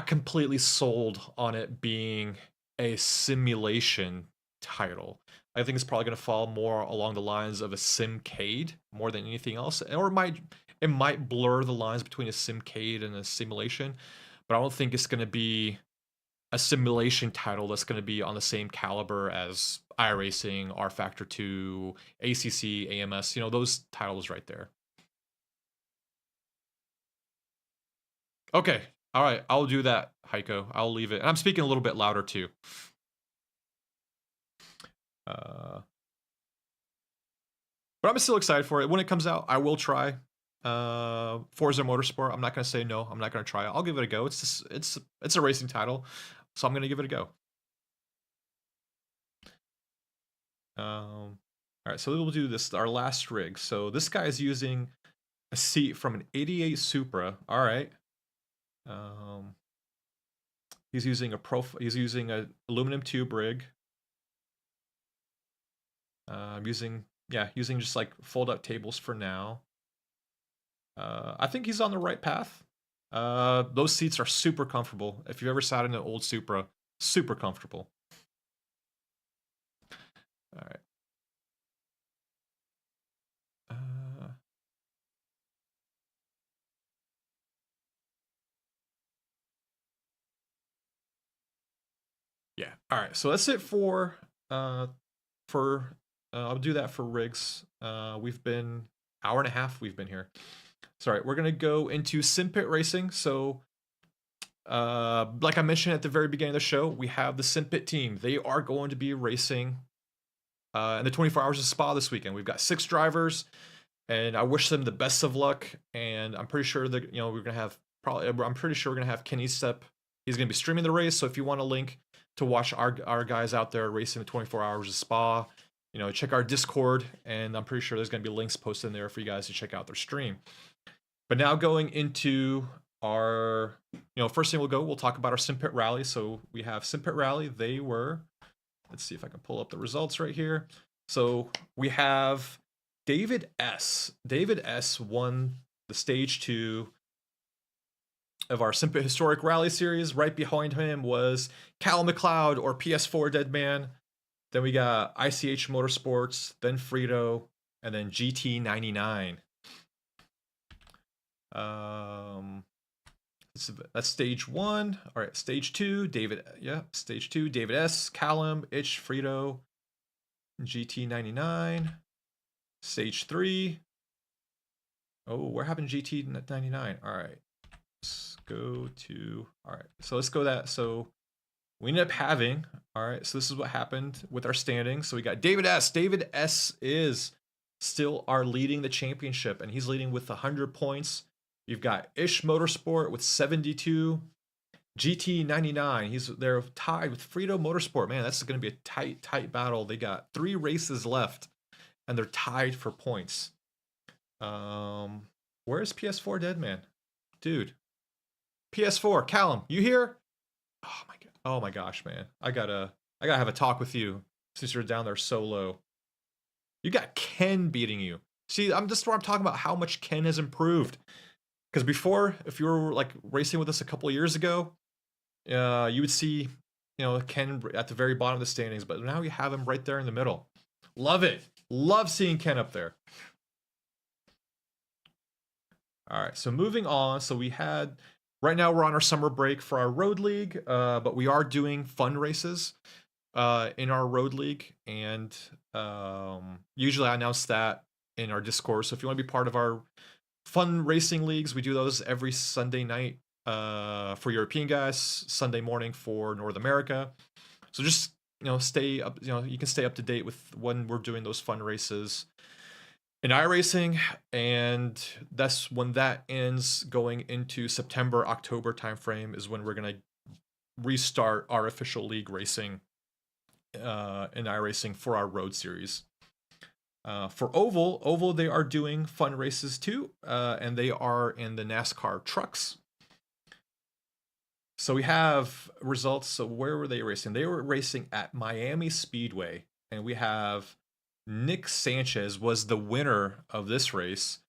completely sold on it being a simulation title. I think it's probably going to fall more along the lines of a simcade more than anything else, or it might blur the lines between a simcade and a simulation, but I don't think it's going to be a simulation title that's going to be on the same caliber as iRacing, R Factor 2, ACC, AMS, those titles right there. Okay. All right, I'll do that, Heiko. I'll leave it. And I'm speaking a little bit louder too. But I'm still excited for it. When it comes out, I will try Forza Motorsport. I'm not going to say no. I'm not going to try it. I'll give it a go. It's a racing title, so I'm going to give it a go. All right, so we'll do this, our last rig. So this guy is using a seat from an 88 Supra. All right. He's using a aluminum tube rig. Using just like fold out tables for now. I think he's on the right path. Those seats are super comfortable. If you've ever sat in an old Supra, super comfortable. All right. Yeah. All right. So that's it for I'll do that for rigs. We've been hour and a half. We've been here. Sorry. We're gonna go into Sim Pit Racing. So, like I mentioned at the very beginning of the show, we have the Sim Pit team. They are going to be racing in the 24 Hours of Spa this weekend. We've got 6 drivers, and I wish them the best of luck. And I'm pretty sure that we're gonna have I'm pretty sure we're gonna have Kenny Step. He's gonna be streaming the race. So if you want a link to watch our guys out there racing the 24 Hours of Spa, check our Discord, and I'm pretty sure there's going to be links posted in there for you guys to check out their stream. But now going into our, first thing we'll talk about our Sim Pit Rally. So we have Sim Pit Rally. They were, let's see if I can pull up the results right here. So we have David S. David S won the stage 2 of our Sim Pit Historic Rally Series. Right behind him was Cal McLeod, or PS4 Deadman. Then we got ICH Motorsports, then Frito, and then GT99. That's stage 1. All right, stage 2, David S, Callum, Itch, Frito, GT99, stage 3. Oh, where happened GT99? All right, let's go to, all right, so let's go that. So we ended up having, all right, so this is what happened with our standings. So we got David S. David S is still are leading the championship, and he's leading with 100 points. You've got Ish Motorsport with 72. GT99, they're tied with Frito Motorsport. Man, that's going to be a tight battle. They got 3 races left, and they're tied for points. Where's PS4 Deadman? Dude. PS4, Callum, you here? Oh my god. Oh my gosh, man. I gotta have a talk with you since you're down there so low. You got Ken beating you. See, I'm talking about how much Ken has improved. Because before, if you were like racing with us a couple of years ago, you would see, Ken at the very bottom of the standings, but now you have him right there in the middle. Love it. Love seeing Ken up there. All right, so moving on. So right now we're on our summer break for our road league, but we are doing fun races in our road league, and usually I announce that in our Discord. So if you want to be part of our fun racing leagues, we do those every Sunday night for European guys, Sunday morning for North America. So just stay up. You can stay up to date with when we're doing those fun races in iRacing, and that's when that ends. Going into September, October timeframe is when we're gonna restart our official league racing in iRacing for our road series. For Oval, they are doing fun races too, and they are in the NASCAR trucks. So we have results. So where were they racing? They were racing at Miami Speedway, and we have Nick Sanchez was the winner of this race.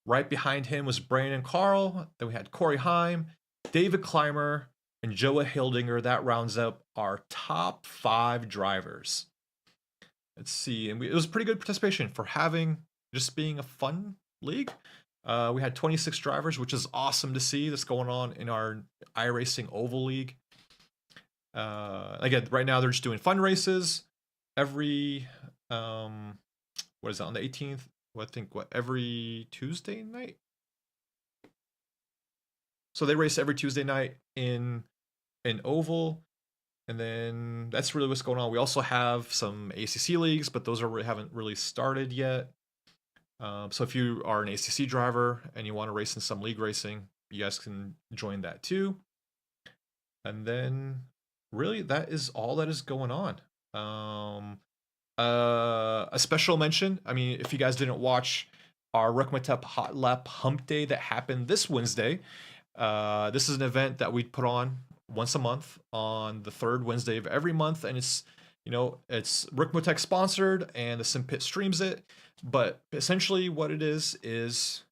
Right behind him was Brandon Carl. Then we had Corey Heim, David Clymer, and Joa Hildinger. That rounds up our top 5 drivers. Let's see, and it was pretty good participation for just being a fun league. We had 26 drivers, which is awesome to see. That's going on in our iRacing Oval League. Again, right now they're just doing fun races every what is it, on the 18th? Every Tuesday night? So they race every Tuesday night in Oval. And then that's really what's going on. We also have some ACC leagues, but those haven't really started yet. So if you are an ACC driver and you want to race in some league racing, you guys can join that too. And then really that is all that is going on. A special mention, I mean, if you guys didn't watch our Recommended Hot Lap Hump Day that happened this Wednesday, this is an event that we put on once a month on the 3rd Wednesday of every month, and it's Rick Motec sponsored, and the SimPit streams it. But essentially what it is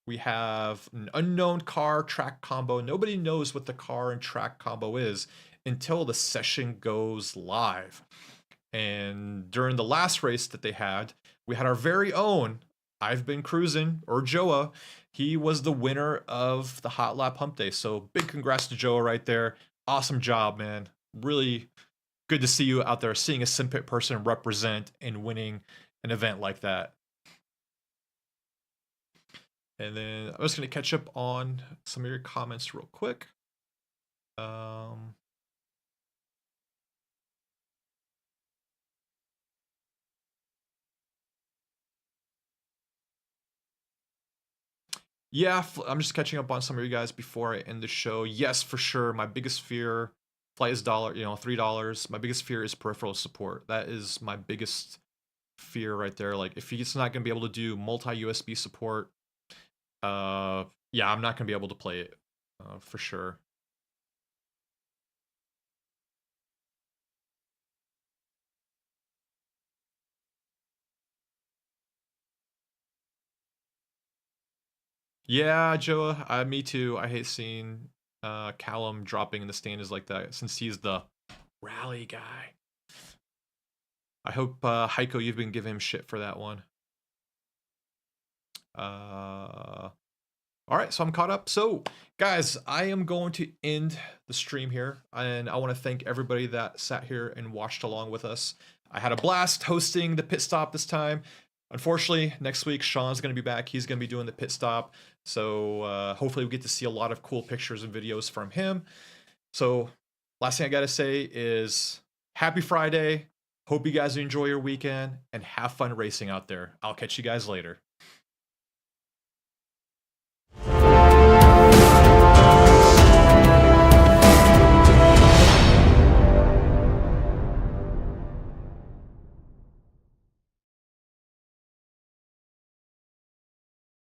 we have an unknown car track combo. Nobody knows what the car and track combo is until the session goes live. And during the last race that they had, we had our very own I've Been Cruising, or Joa. He was the winner of the Hot Lap Hump Day. So big congrats to Joa right there. Awesome job, man. Really good to see you out there, seeing a SimPit person represent and winning an event like that. And then I'm just going to catch up on some of your comments real quick. Yeah, I'm just catching up on some of you guys before I end the show. Yes, for sure. My biggest fear, flight is $3. My biggest fear is peripheral support. That is my biggest fear right there. Like, if he's not going to be able to do multi-USB support, yeah, I'm not going to be able to play it for sure. Yeah, Joa, me too. I hate seeing Callum dropping in the standings like that, since he's the rally guy. I hope, Heiko, you've been giving him shit for that one. All right, so I'm caught up. So, guys, I am going to end the stream here, and I want to thank everybody that sat here and watched along with us. I had a blast hosting the pit stop this time. Unfortunately, next week, Sean's going to be back. He's going to be doing the pit stop. So hopefully we get to see a lot of cool pictures and videos from him. So last thing I got to say is happy Friday. Hope you guys enjoy your weekend and have fun racing out there. I'll catch you guys later.